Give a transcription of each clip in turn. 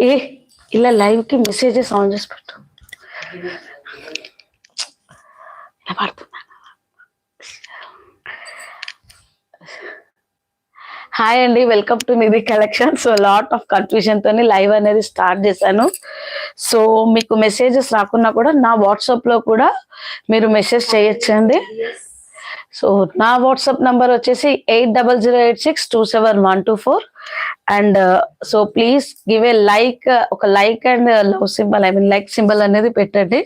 ఏ ఇలా లైవ్ కి messages on చేసి పెట్టు. ఇలా పడుతున్నా. హాయ్ అండి, welcome to Nidhi collection. So lot of confusion తోని లైవ్ అనేది స్టార్ట్ చేశాను. సో మీకు మెసేజెస్ రాకున్నా కూడా నా వాట్సాప్ లో కూడా మీరు మెసేజ్ చేయొచ్చండి. సో నా వాట్సాప్ నంబర్ వచ్చేసి 8008627124. And so please give a like, ఒక like and love symbol, like symbol అనేది పెట్టండి.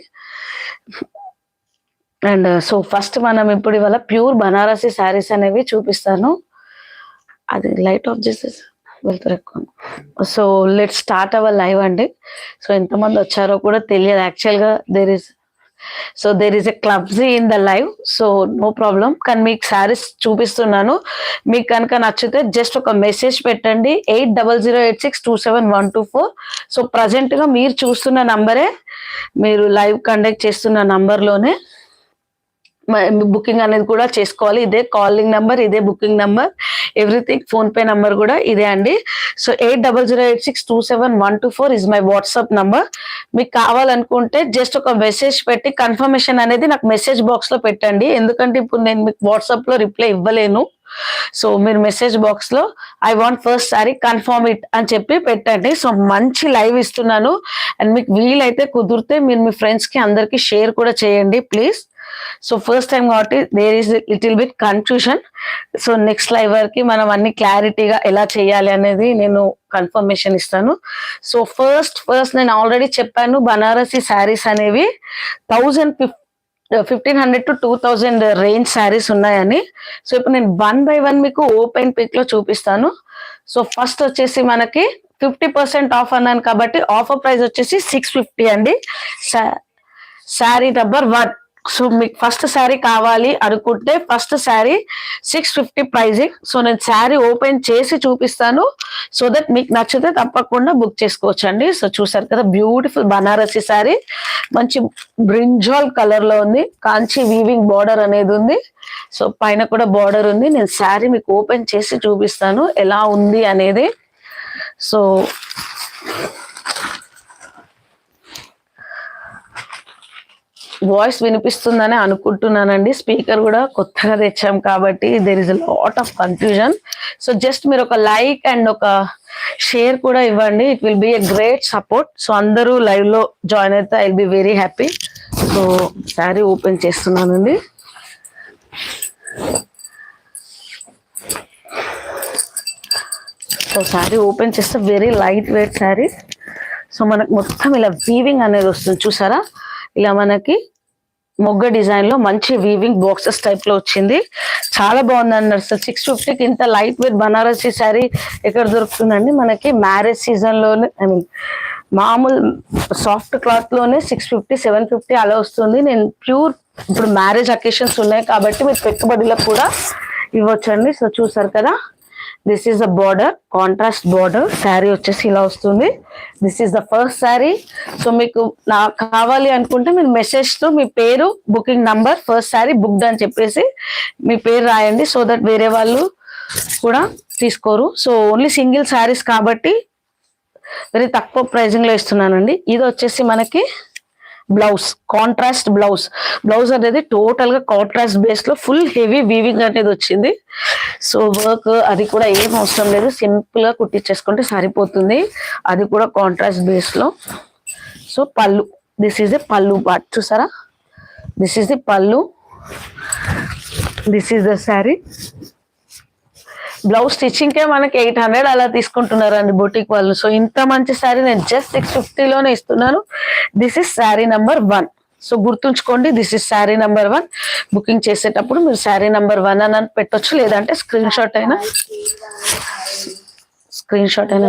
అండ్ సో ఫస్ట్ మనం ఇప్పుడు ఇవాళ ప్యూర్ బనారసి శారీస్ అనేవి చూపిస్తాను. అది లైట్ ఆఫ్ చేసేసి వెళ్తారు ఎక్కువ. So let start our live అండి. సో ఎంతమంది వచ్చారో కూడా తెలియదు యాక్చువల్గా. There is a glitch in the live. So no problem, కానీ మీకు శారీస్ చూపిస్తున్నాను. మీకు కనుక నచ్చితే జస్ట్ ఒక మెసేజ్ పెట్టండి 8008627124. సో ప్రజెంట్ గా మీరు చూస్తున్న నంబరే, మీరు లైవ్ కండక్ట్ చేస్తున్న నంబర్లోనే బుకింగ్ అనేది కూడా చేసుకోవాలి. ఇదే కాలింగ్ నంబర్, ఇదే booking number, everything. Phone pay number కూడా ఇదే అండి. So 8008627124 is my WhatsApp number. మీకు కావాలనుకుంటే జస్ట్ ఒక మెసేజ్ పెట్టి కన్ఫర్మేషన్ అనేది నాకు మెసేజ్ బాక్స్ లో పెట్టండి. ఎందుకంటే ఇప్పుడు నేను మీకు వాట్సాప్ లో రిప్లై ఇవ్వలేను. సో మీరు మెసేజ్ బాక్స్ లో I want first sorry confirm it అని చెప్పి పెట్టండి. సో మంచి లైవ్ ఇస్తున్నాను. అండ్ మీకు వీలైతే కుదిరితే మీరు మీ ఫ్రెండ్స్ కి అందరికి షేర్ కూడా చేయండి ప్లీజ్. సో ఫస్ట్ టైం కాబట్టి there is little bit confusion. So next live వరకు మనం అన్ని క్లారిటీగా ఎలా చేయాలి అనేది నేను కన్ఫర్మేషన్ ఇస్తాను. సో ఫస్ట్ నేను ఆల్రెడీ చెప్పాను, బనారసి శారీస్ అనేవి 1500 to 2000 రేంజ్ శారీస్ ఉన్నాయని. సో ఇప్పుడు నేను 1 by 1 మీకు ఓపెన్ పిక్ లో చూపిస్తాను. సో ఫస్ట్ వచ్చేసి మనకి 50% ఆఫ్ అన్నాను కాబట్టి ఆఫర్ ప్రైస్ వచ్చేసి 650 అండి. శారీ నెంబర్ 1. సో మీకు ఫస్ట్ శారీ కావాలి అనుకుంటే ఫస్ట్ శారీ 650 ప్రైజింగ్. సో నేను శారీ ఓపెన్ చేసి చూపిస్తాను. సో దట్ మీకు నచ్చితే తప్పకుండా బుక్ చేసుకోవచ్చు అండి. సో చూసారు కదా, బ్యూటిఫుల్ బనారసి శారీ, మంచి బ్రింజాల్ కలర్ లో ఉంది. కాంచి వీవింగ్ బార్డర్ అనేది ఉంది. సో పైన కూడా బార్డర్ ఉంది. నేను శారీ మీకు ఓపెన్ చేసి చూపిస్తాను ఎలా ఉంది అనేది. సో వాయిస్ వినిపిస్తుందని అనుకుంటున్నానండి. స్పీకర్ కూడా కొత్తగా తెచ్చాం కాబట్టి there is a lot of confusion. So just మీరు ఒక లైక్ అండ్ ఒక షేర్ కూడా ఇవ్వండి. It will be a great support. So అందరూ లైవ్ లో జాయిన్ అయితే I will be very happy. So sari open చేస్తున్నానండి. సో శారీ ఓపెన్ చేస్తే very light weight sari. So మనకు మొత్తం ఇలా వీవింగ్ అనేది వస్తుంది చూసారా. ఇలా మనకి మొగ్గ డిజైన్ లో మంచి వీవింగ్ బాక్సెస్ టైప్ లో వచ్చింది. చాలా బాగుంది అన్నారు. సార్ 650కి ఇంత లైట్ వెయిట్ బనారసి శారీ ఎక్కడ దొరుకుతుందండి? మనకి మ్యారేజ్ సీజన్ లోనే, మామూలు సాఫ్ట్ క్లాత్ లోనే 650 750 అలా వస్తుంది. నేను ప్యూర్ ఇప్పుడు మ్యారేజ్ అకేషన్స్ ఉన్నాయి కాబట్టి మీరు పెట్టుబడులకు కూడా ఇవ్వచ్చండి. సో చూసారు కదా, this is the border, contrast border. Sari వచ్చేసి ఇలా వస్తుంది. This is the first sari. So మీకు నాకు కావాలి అనుకుంటే మీరు మెసేజ్ తో మీ పేరు, booking number, first sari booked అని చెప్పేసి మీ పేరు రాయండి. సో దట్ వేరే వాళ్ళు కూడా తీసుకోరు. సో ఓన్లీ సింగిల్ శారీస్ కాబట్టి వెరీ తక్కువ ప్రైజింగ్ లో ఇస్తున్నానండి. ఇది వచ్చేసి మనకి బ్లౌజ్, కాంట్రాస్ట్ బ్లౌజ్ అనేది టోటల్ గా కాంట్రాస్ట్ బేస్ లో ఫుల్ హెవీ వీవింగ్ అనేది వచ్చింది. సో వర్క్ అది కూడా ఏం అవసరం లేదు, సింపుల్ గా కుట్టించేసుకుంటే సరిపోతుంది. అది కూడా కాంట్రాస్ట్ బేస్ లో. So pallu, this is the pallu part చూసారా. This is the pallu, this is the sari. Blouse stitching కే మనకి 800 అలా తీసుకుంటున్నారండి బొటిక్ వాళ్ళు. సో ఇంత మంచి శారీ నేను జస్ట్ 650 లోనే ఇస్తున్నాను. This is sari number 1. So గుర్తుంచుకోండి, this is sari number 1. Booking చేసేటప్పుడు మీరు శారీ నెంబర్ 1 అని పెట్టొచ్చు, లేదంటే స్క్రీన్ షాట్ అయినా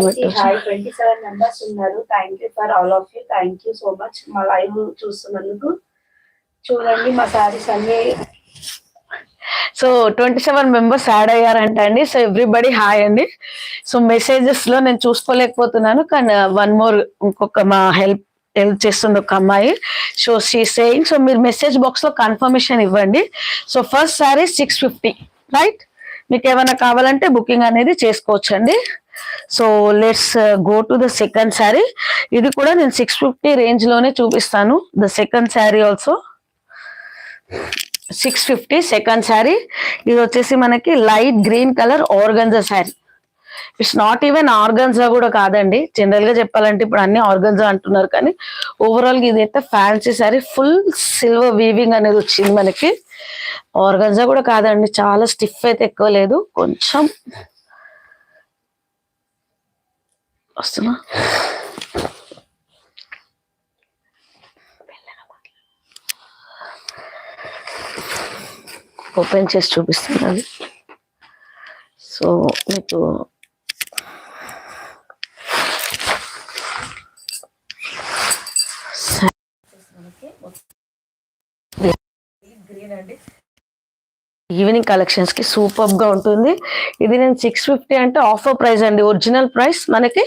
పెట్టొచ్చు. 27 మెంబర్స్ ఉన్నారు. Thank you for all of you. Thank you so much మా లైవ్ చూస్తున్నందుకు. చూడండి మా శారీస్ అన్ని. సో 27 మెంబర్స్ యాడ్ అయ్యారంట అండి. సో ఎవ్రీబడి హాయ్ అండి. సో మెసేజెస్ లో నేను చూసుకోలేకపోతున్నాను, కానీ వన్ మోర్ ఇంకొక మా హెల్ప్ చేస్తుంది ఒక అమ్మాయి. సో షీ సేయింగ్, సో మీరు మెసేజ్ బాక్స్ లో కన్ఫర్మేషన్ ఇవ్వండి. So first sari 650 right. మీకు ఏమైనా కావాలంటే బుకింగ్ అనేది చేసుకోవచ్చండి. So let's go to the second sari. ఇది కూడా నేను 650 రేంజ్ లోనే చూపిస్తాను. The second sari also 650 second sari. ఇది వచ్చేసి మనకి light green colour organza sari. It's not even organza కూడా కాదండి. జనరల్ గా చెప్పాలంటే ఇప్పుడు అన్ని ఆర్గన్జా అంటున్నారు, కానీ ఓవరాల్ గా ఇదైతే fancy sorry, full silver weaving అనేది వచ్చింది మనకి. ఆర్గన్జా కూడా కాదండి, చాలా స్టిఫ్ అయితే ఎక్కువ లేదు, కొంచెం వస్తున్నా. ఓపెన్ చేసి చూపిస్తున్నాను. సో మీకు గ్రీన్ అండి, ఈవినింగ్ కలెక్షన్స్ కి సూపర్ గా ఉంటుంది. ఇది నేను 650 అంటే ఆఫర్ ప్రైస్ అండి. ఒరిజినల్ ప్రైస్ మనకి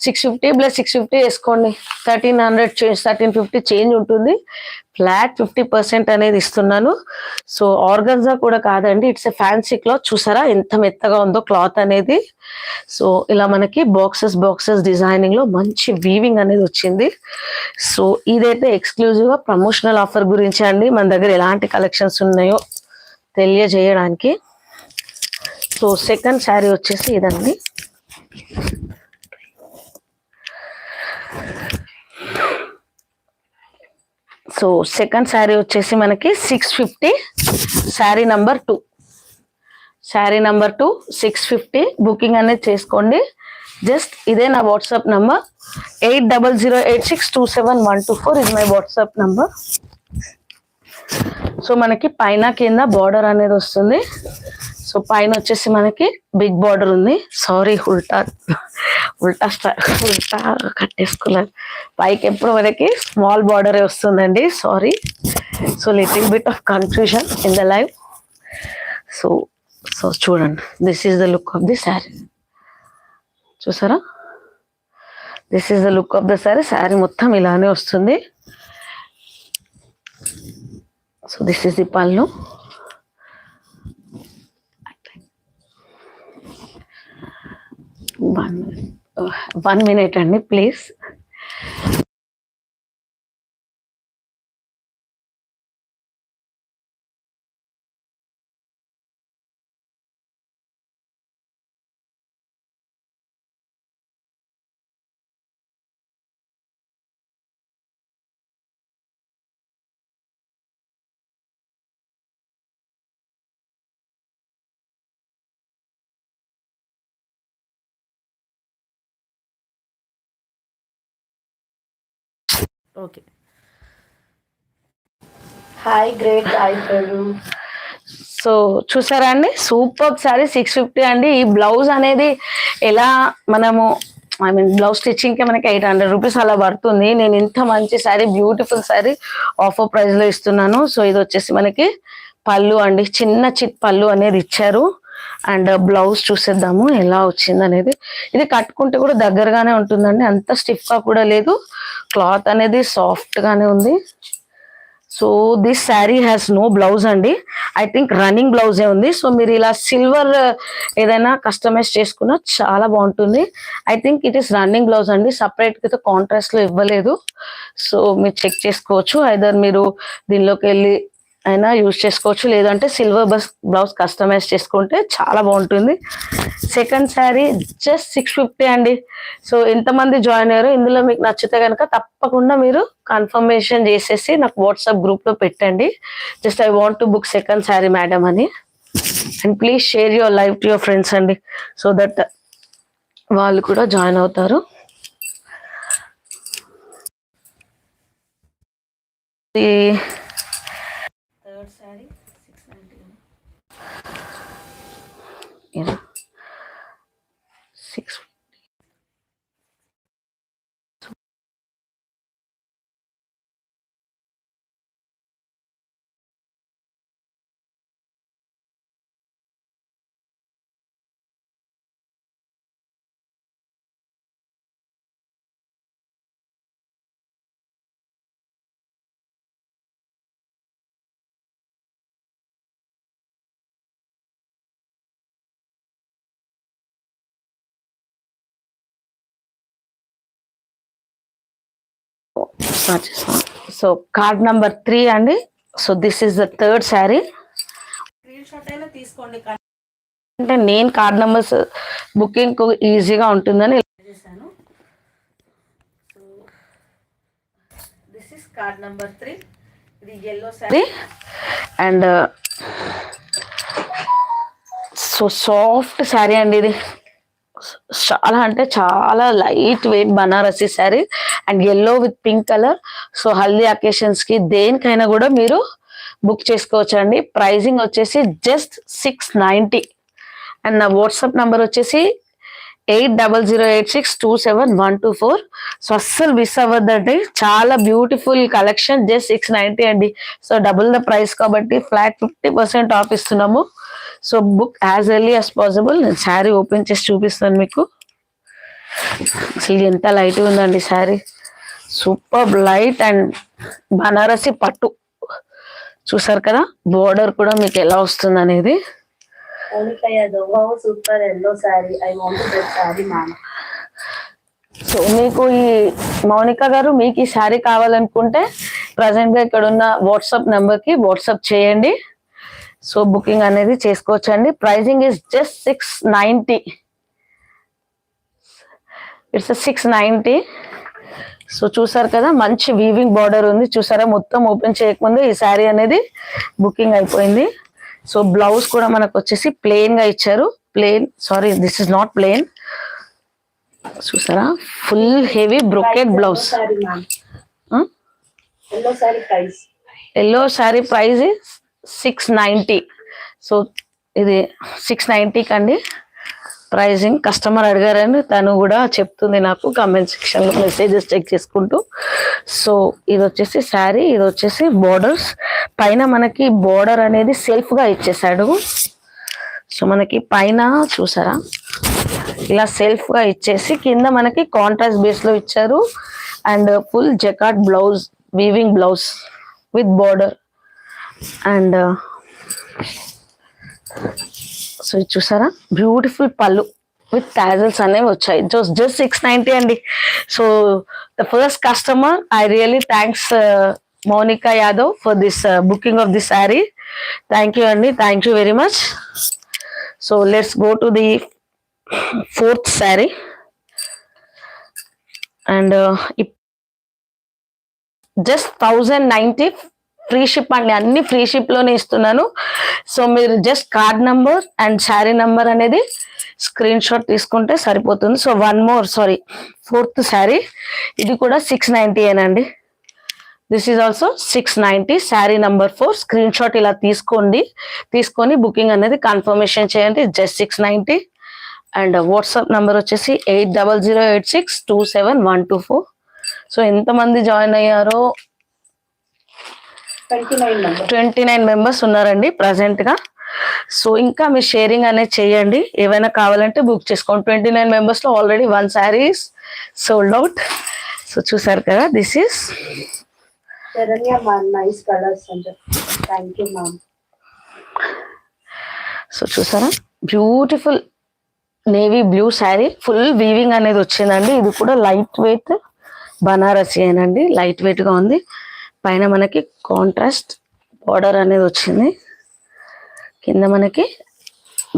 650 ప్లస్ 650 వేసుకోండి, 1350 చేంజ్ ఉంటుంది. ఫ్లాట్ 50% అనేది ఇస్తున్నాను. సో ఆర్గన్జా కూడా కాదండి, ఇట్స్ ఎ ఫ్యాన్సీ క్లాత్. చూసారా ఎంత మెత్తగా ఉందో క్లాత్ అనేది. సో ఇలా మనకి బాక్సెస్ డిజైనింగ్ లో మంచి వీవింగ్ అనేది వచ్చింది. సో ఇదైతే ఎక్స్క్లూజివ్ గా ప్రమోషనల్ ఆఫర్ గురించి అండి, మన దగ్గర ఎలాంటి కలెక్షన్స్ ఉన్నాయో తెలియజేయడానికి. సో సెకండ్ శారీ వచ్చేసి ఇదండి. సో సెకండ్ శారీ వచ్చేసి మనకి 650, sari number 2. Sari number 2 650. Booking అనేది చేసుకోండి. జస్ట్ ఇదే నా వాట్సాప్ నంబర్ 8008627124 ఇది మై వాట్సాప్ నంబర్. సో మనకి పైన కింద బార్డర్ అనేది వస్తుంది. సో పైన వచ్చేసి మనకి బిగ్ బార్డర్ ఉంది. సారీ ఉల్టా కట్టేసుకున్నాను. పైకి ఎప్పుడు మనకి స్మాల్ బార్డరే వస్తుందండి, sorry. So little bit of confusion in the live. So so చూడండి, this is the look of the sari. చూసారా, this is the look of the sari. Sari మొత్తం ఇలానే వస్తుంది. So this is the pallu. One minute అండి ప్లీజ్. ఓకే, హాయ్ గ్రేట్ అయిపోయారు. So చూసారా అండి, super sari 650 అండి. ఈ బ్లౌజ్ అనేది ఎలా మనము బ్లౌజ్ స్టిచ్చింగ్ కి మనకి 800 రూపీస్ అలా పడుతుంది. నేను ఇంత మంచి sari, beautiful sari offer price లో ఇస్తున్నాను. సో ఇది వచ్చేసి మనకి పళ్ళు అండి, చిన్న చిట్ పళ్ళు అనేది ఇచ్చారు. అండ్ బ్లౌజ్ చూసేద్దాము ఎలా వచ్చింది అనేది. ఇది కట్టుకుంటే కూడా దగ్గరగానే ఉంటుందండి, అంత స్టిఫ్ గా కూడా లేదు. క్లాత్ అనేది సాఫ్ట్ గానే ఉంది. So this sari has no blouse అండి, ఐ థింక్ రన్నింగ్ బ్లౌజే ఉంది. సో మీరు ఇలా సిల్వర్ ఏదైనా కస్టమైజ్ చేసుకున్నా చాలా బాగుంటుంది. I think it is running blouse అండి, సపరేట్ గా కాంట్రాస్ట్ లో ఇవ్వలేదు. సో మీరు చెక్ చేసుకోవచ్చు, ఐదర్ మీరు దీనిలోకి వెళ్ళి అయినా యూజ్ చేసుకోవచ్చు, లేదంటే సిల్వర్ బ్లౌజ్ కస్టమైజ్ చేసుకుంటే చాలా బాగుంటుంది. సెకండ్ శారీ జస్ట్ 650 అండి. సో ఎంతమంది జాయిన్ అయ్యారో, ఇందులో మీకు నచ్చితే కనుక తప్పకుండా మీరు కన్ఫర్మేషన్ చేసేసి నాకు వాట్సాప్ గ్రూప్ లో పెట్టండి. Just I want to book second sari madam అని. And please share your live to your friends అండి, సో దట్ వాళ్ళు కూడా జాయిన్ అవుతారు. థర్డ్ శారీ 690. స్టార్ట్ చేస్తాం. సో కార్డ్ నంబర్ 3 అండి. So this is the third sari. Screenshot అయినా తీసుకోండి, అంటే నేను కార్డ్ నంబర్స్ బుకింగ్ ఈజీగా ఉంటుందని చేశాను. So this is card number 3. ఇది yellow sari and so soft sari అండి. ఇది చాలా అంటే చాలా light weight Banarasi sari and yellow with pink colour. So haldi occasions కి దేనికైనా కూడా మీరు బుక్ చేసుకోవచ్చు అండి. ప్రైజింగ్ వచ్చేసి జస్ట్ 690 అండ్ నా వాట్సాప్ నంబర్ వచ్చేసి 8008627124. సో అస్సలు మిస్ అవ్వద్దండి, చాలా బ్యూటిఫుల్ కలెక్షన్. జస్ట్ 690 అండి. సో డబుల్ ద ప్రైస్ కాబట్టి ఫ్లాట్ 50% ఆఫ్ ఇస్తున్నాము. So book as early as possible. నేను శారీ ఓపెన్ చేసి చూపిస్తాను మీకు. అసలు ఎంత లైట్ ఉందండి sari, super light and Banarasi పట్టు. చూసారు కదా బోర్డర్ కూడా మీకు ఎలా వస్తుంది అనేది. Super yellow sorry. I want that sorry ma'am. So మీకు ఈ మౌనిక గారు మీకు ఈ శారీ కావాలనుకుంటే ప్రజెంట్ గా ఇక్కడ ఉన్న వాట్సాప్ నెంబర్ కి వాట్సాప్ చేయండి. సో బుకింగ్ అనేది చేసుకోవచ్చండి. Pricing is just 690. It's 690. So చూసారు కదా మంచి వీవింగ్ బార్డర్ ఉంది. చూసారా మొత్తం ఓపెన్ చేయకముందే ఈ శారీ అనేది బుకింగ్ అయిపోయింది. సో బ్లౌజ్ కూడా మనకు వచ్చేసి ప్లెయిన్ గా ఇచ్చారు. Plain, sorry this is not plain. చూసారా full heavy brocade blouse. Yellow sari price 690. So ఇది 690 కండి ప్రైజింగ్. కస్టమర్ అడిగారని తను కూడా చెప్తుంది నాకు కామెంట్ సెక్షన్ లో మెసేజెస్ చెక్ చేసుకుంటూ. సో ఇది వచ్చేసి శారీ, ఇది వచ్చేసి బోర్డర్స్. పైన మనకి బోర్డర్ అనేది సెల్ఫ్ గా ఇచ్చేసాడు. సో మనకి పైన చూసారా ఇలా సెల్ఫ్ గా ఇచ్చేసి కింద మనకి కాంట్రాస్ట్ బేస్ లో ఇచ్చారు and full jacquard blouse, weaving blouse with border and so ఇది చూసారా బ్యూటిఫుల్ పళ్ళు విత్ టాజల్స్ అనేవి వచ్చాయి. జస్ట్ 690 అండి. So the first customer, I really thanks Mounika Yadav for this booking of this sari. Thank you అండి, thank you very much. So let's go to the fourth sari and just 1090 free ship అండి. అన్ని free ship లోనే ఇస్తున్నాను. So మీరు just card number and sari number అనేది screenshot తీసుకుంటే సరిపోతుంది. So fourth sari ఇది కూడా 690 ఏనండి. This is also 690. Sari number 4 screen shot ఇలా తీసుకొని బుకింగ్ అనేది కన్ఫర్మేషన్ చేయండి. జస్ట్ 690 అండ్ వాట్సాప్ నంబర్ వచ్చేసి 8008627124. సో ఎంతమంది జాయిన్ అయ్యారో 29 మెంబర్స్ ఉన్నారండి ప్రజెంట్ గా. సో ఇంకా మీ షేరింగ్ అనేది చేయండి. ఏవైనా కావాలంటే బుక్ చేసుకోండి. 29 మెంబర్స్ లో already 1 sari sold out. So చూసారు కదా this is nice colours. Thank you ma'am. So చూసారా beautiful navy blue sari full weaving అనేది వచ్చిందండి. ఇది కూడా లైట్ వెయిట్ బనారసి ఏనండి, లైట్ వెయిట్ గా ఉంది. పైన మనకి కాంట్రాస్ట్ బార్డర్ అనేది వచ్చింది, కింద మనకి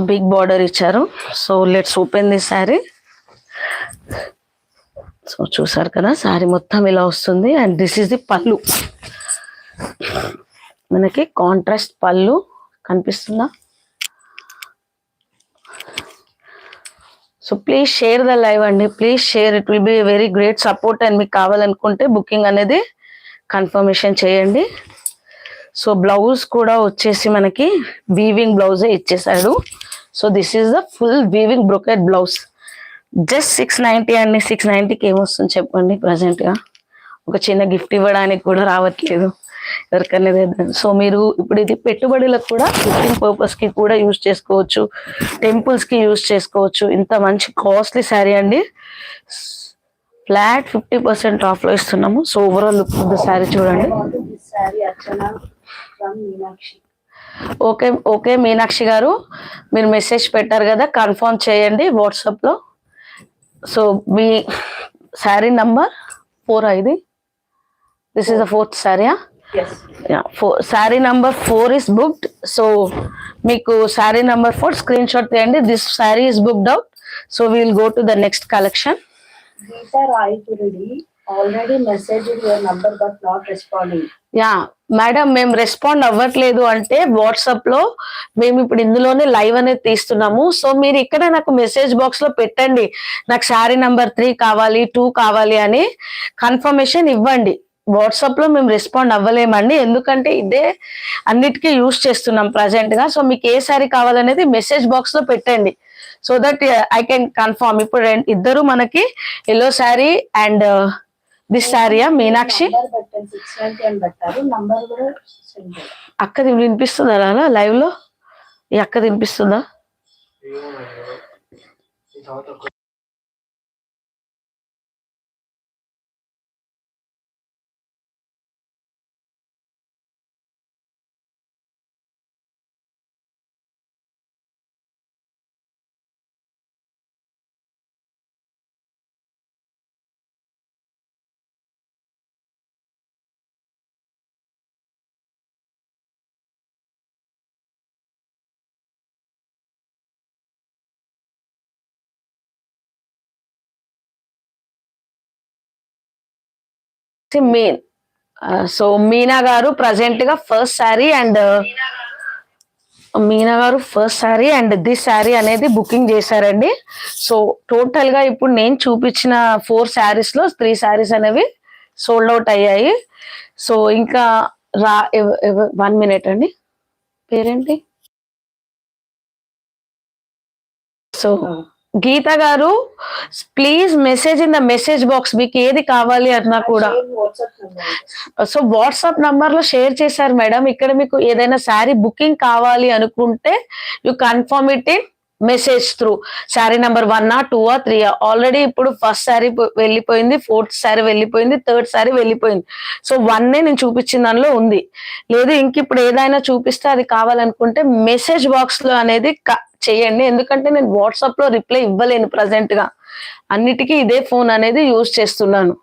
బిగ్ బార్డర్ ఇచ్చారు. So let's open this sari. So చూసారు కదా శారీ మొత్తం ఇలా వస్తుంది అండ్ దిస్ ఈస్ ది పళ్ళు. మనకి కాంట్రాస్ట్ పళ్ళు కనిపిస్తుందా? So please share the live అండి, please share, it will be very great support. And మీకు కావాలనుకుంటే బుకింగ్ అనేది కన్ఫర్మేషన్ చేయండి. సో బ్లౌజ్ కూడా వచ్చేసి మనకి వీవింగ్ బ్లౌజే ఇచ్చేసాడు. So this is the full weaving brocade blouse. Just 690 అండి. 690కి ఏమొస్తుంది చెప్పండి? ప్రజెంట్ గా ఒక చిన్న గిఫ్ట్ ఇవ్వడానికి కూడా రావట్లేదు ఎవరికైనా. సో మీరు ఇప్పుడు ఇది పెట్టుబడులకు కూడా, గిఫ్టింగ్ పర్పస్ కి కూడా యూజ్ చేసుకోవచ్చు, టెంపుల్స్ కి యూజ్ చేసుకోవచ్చు. ఇంత మంచి కాస్ట్లీ శారీ అండి. ఫ్లాట్ 50% ఆఫ్ లో ఇస్తున్నాము. So overall look of the sari చూడండి. ఓకే మీనాక్షి గారు, మీరు మెసేజ్ పెట్టారు కదా, కన్ఫర్మ్ చేయండి వాట్సాప్ లో. సో మీ శారీ నంబర్ 4 ఇది this is the fourth sorry. Yes. Sari number 4 is booked. So మీకు శారీ నంబర్ 4 స్క్రీన్ షాట్ తీయండి. This sari is booked out. So will go to the next collection. Geeta Raipuridi already messaged your number but not responding. Yeah madam, మేము respond అవ్వట్లేదు అంటే WhatsApp లో మేము ఇప్పుడు ఇందులోనే live అనేది తీస్తున్నాము. సో మీరు ఇక్కడ నాకు మెసేజ్ బాక్స్ లో పెట్టండి, నాకు శారీ నంబర్ 3 కావాలి, 2 కావాలి అని కన్ఫర్మేషన్ ఇవ్వండి. వాట్సాప్ లో మేము రెస్పాండ్ అవ్వలేమండి, ఎందుకంటే ఇదే అన్నిటికీ యూస్ చేస్తున్నాం ప్రజెంట్ గా. సో మీకు ఏ శారీ కావాలనేది మెసేజ్ బాక్స్ లో పెట్టండి, so that I can confirm. ఇప్పుడు ఇద్దరు మనకి ఎల్లో శారీ అండ్ దిస్ శారీయా మీనాక్షి. Number పెట్టండి 690 అని పెట్టారు. నంబర్ కూడా send చేయండి. అక్కది వినిపిస్తుందా అలా లైవ్ లో? ఈ అక్కది వినిపిస్తుందా? మీన్ సో మీనా గారు ప్రజెంట్ గా ఫస్ట్ శారీ అండ్ మీనా గారు first sari and this sari అనేది బుకింగ్ చేశారండి. సో టోటల్ గా ఇప్పుడు నేను చూపించిన 4 శారీస్ లో 3 శారీస్ అనేవి సోల్డ్ అవుట్ అయ్యాయి. సో ఇంకా 1 మినిట్ అండి, పేరేంటి? సో గీత గారు please message in the message box, మీకు ఏది కావాలి అన్నా కూడా. Share WhatsApp number. So WhatsApp number లో షేర్ చేశారు మేడం. ఇక్కడ మీకు ఏదైనా శారీ బుకింగ్ కావాలి అనుకుంటే you confirm it in message through. Sari number 1 2 3. Already ఇప్పుడు ఫస్ట్ శారీ వెళ్ళిపోయింది, 4th శారీ వెళ్ళిపోయింది, 3rd శారీ వెళ్ళిపోయింది. సో 1 నేను చూపించిన దానిలో ఉంది. లేదు ఇంక ఇప్పుడు ఏదైనా చూపిస్తే అది కావాలనుకుంటే మెసేజ్ బాక్స్ లో అనేది చేయండి, ఎందుకంటే నేను వాట్సాప్ లో రిప్లై ఇవ్వలేను ప్రజెంట్ గా. అన్నిటికీ ఇదే ఫోన్ అనేది యూజ్ చేస్తున్నాను.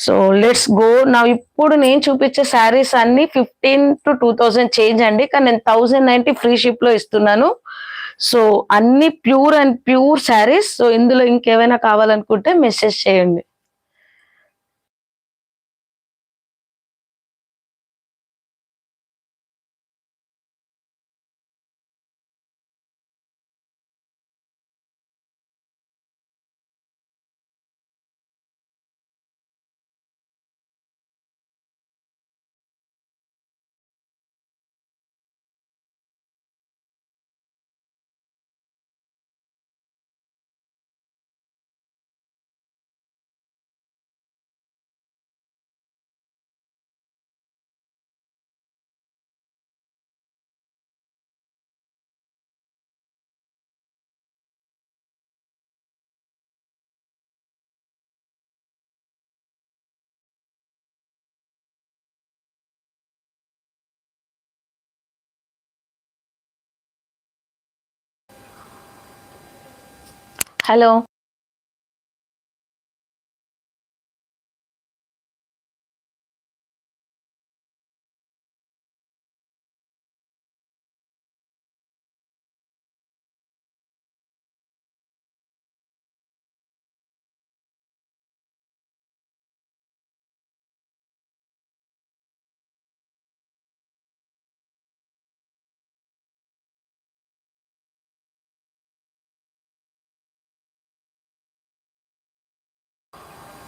సో లెట్స్ గో నా. ఇప్పుడు నేను చూపించే శారీస్ అన్ని 15 to 2000 చేంజ్ అండి, కానీ నేను 1090 ఫ్రీ షిప్ లో ఇస్తున్నాను. సో అన్ని pure and pure saris. So ఇందులో ఇంకేమైనా కావాలనుకుంటే మెసేజ్ చేయండి. హలో.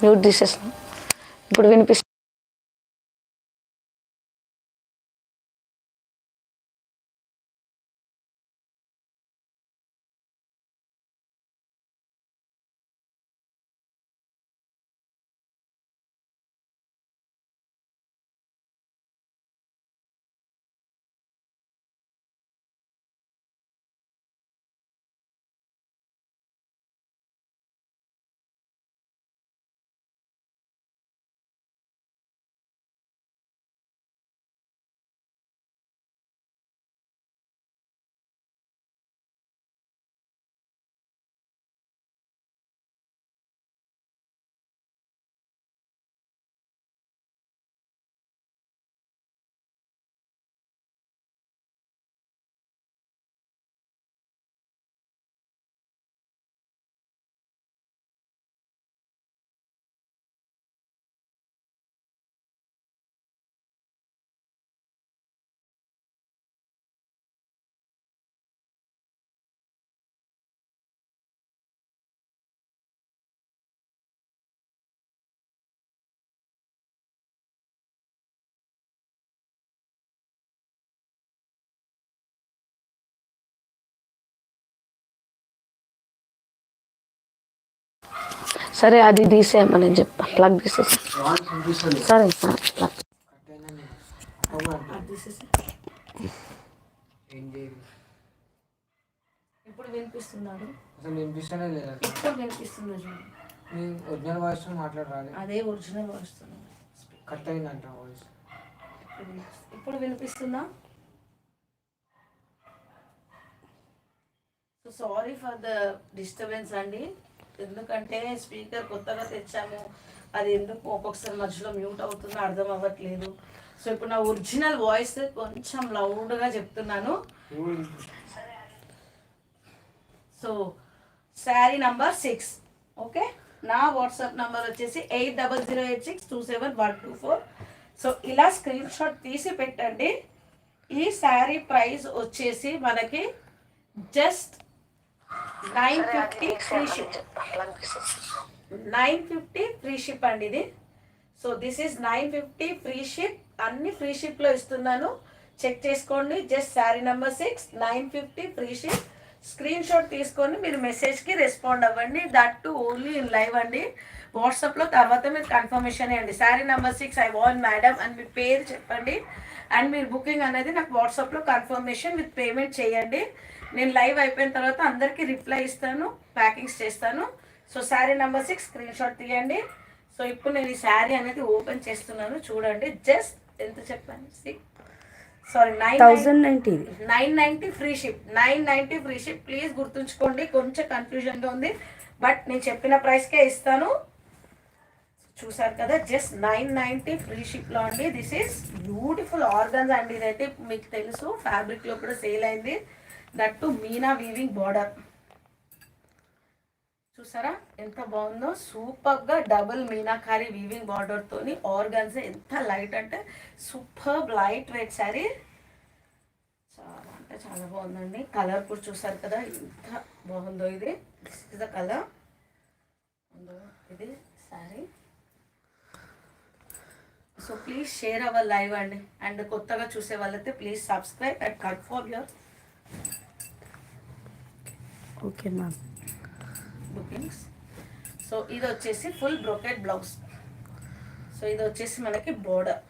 మ్యూట్ తీసేసిన. ఇప్పుడు వినిపిస్తుంది. సరే అది తీసేయమని నేను చెప్తా, ప్లగ్ తీసేసి. సరే plug. ఇప్పుడు వినిపిస్తున్నాడు, అసలు వినిపిస్తనే లేదు. ఇప్పుడు వినిపిస్తుంది చూడు. ఒరిజినల్ వాయిస్ మాట్లాడాలి, అదే ఒరిజినల్ వాయిస్ కట్ అయిందంట వాయిస్. ఇప్పుడు వినిపిస్తుందా? So sorry for the disturbance అండి, ఎందుకంటే స్పీకర్ కొత్తగా తెచ్చాము, అది ఎందుకు ఒక్కొక్కసారి మధ్యలో మ్యూట్ అవుతుందో అర్థం అవ్వట్లేదు. సో ఇప్పుడు నా ఒరిజినల్ వాయిస్ కొంచెం లౌడ్గా చెప్తున్నాను. So sari number 6, okay. నా వాట్సాప్ నంబర్ వచ్చేసి 8008627124. సో ఇలా స్క్రీన్ షాట్ తీసి పెట్టండి. ఈ శారీ ప్రైస్ వచ్చేసి మనకి just 950 free ship, 950 free ship అండి ఇది. So this is 950 free ship, అన్ని ఫ్రీ షిప్లో ఇస్తున్నాను, చెక్ చేసుకోండి. Just sari number 6 950 free ship. Screen shot తీసుకొని మీరు మెసేజ్కి రెస్పాండ్ అవ్వండి, that to only in live అండి. వాట్సాప్లో తర్వాత మీరు కన్ఫర్మేషన్ ఇవ్వండి, sari number 6 I want madam అని మీ పేరు చెప్పండి. అండ్ మీరు బుకింగ్ అనేది నాకు వాట్సాప్లో కన్ఫర్మేషన్ విత్ పేమెంట్ చేయండి. నేను లైవ్ అయిపోయిన తర్వాత అందరికీ రిప్లై ఇస్తాను, ప్యాకింగ్స్ చేస్తాను. So sari number 6 screen shot తీయండి. సో ఇప్పుడు నేను ఈ శారీ అనేది ఓపెన్ చేస్తున్నాను, చూడండి. జస్ట్ ఎంత చెప్పాను, 990 free ship, 990 free ship. Please గుర్తుంచుకోండి, కొంచెం కన్ఫ్యూజన్గా ఉంది, బట్ నేను చెప్పిన ప్రైస్కే ఇస్తాను. చూసారు కదా, జస్ట్ 990 ఫ్రీ షిప్లో అండి. దిస్ ఈస్ బ్యూటిఫుల్ ఆర్గన్స్ అండి, ఇదైతే మీకు తెలుసు ఫ్యాబ్రిక్లో కూడా సేల్ అయింది, that to Meena weaving border. చూసారా ఎంత బాగుందో, సూపర్గా డబుల్ మీనాకారి వీవింగ్ బార్డర్తోని ఆర్గన్స్. ఎంత లైట్ అంటే సూపర్ లైట్ వెయిట్ శారీ, చాలా అంటే చాలా బాగుందండి. కలర్ కూడా చూసారు కదా ఎంత బాగుందో, ఇది దిస్ ఇస్ ద కలర్, ఇది sari. So please share our live అండి, అండ్ కొత్తగా చూసే వాళ్ళైతే please subscribe and confirm your okay ma'am bookings. So ఇది వచ్చేసి ఫుల్ బ్రోకెట్ బ్లౌజ్. సో ఇది వచ్చేసి మనకి బోర్డర్.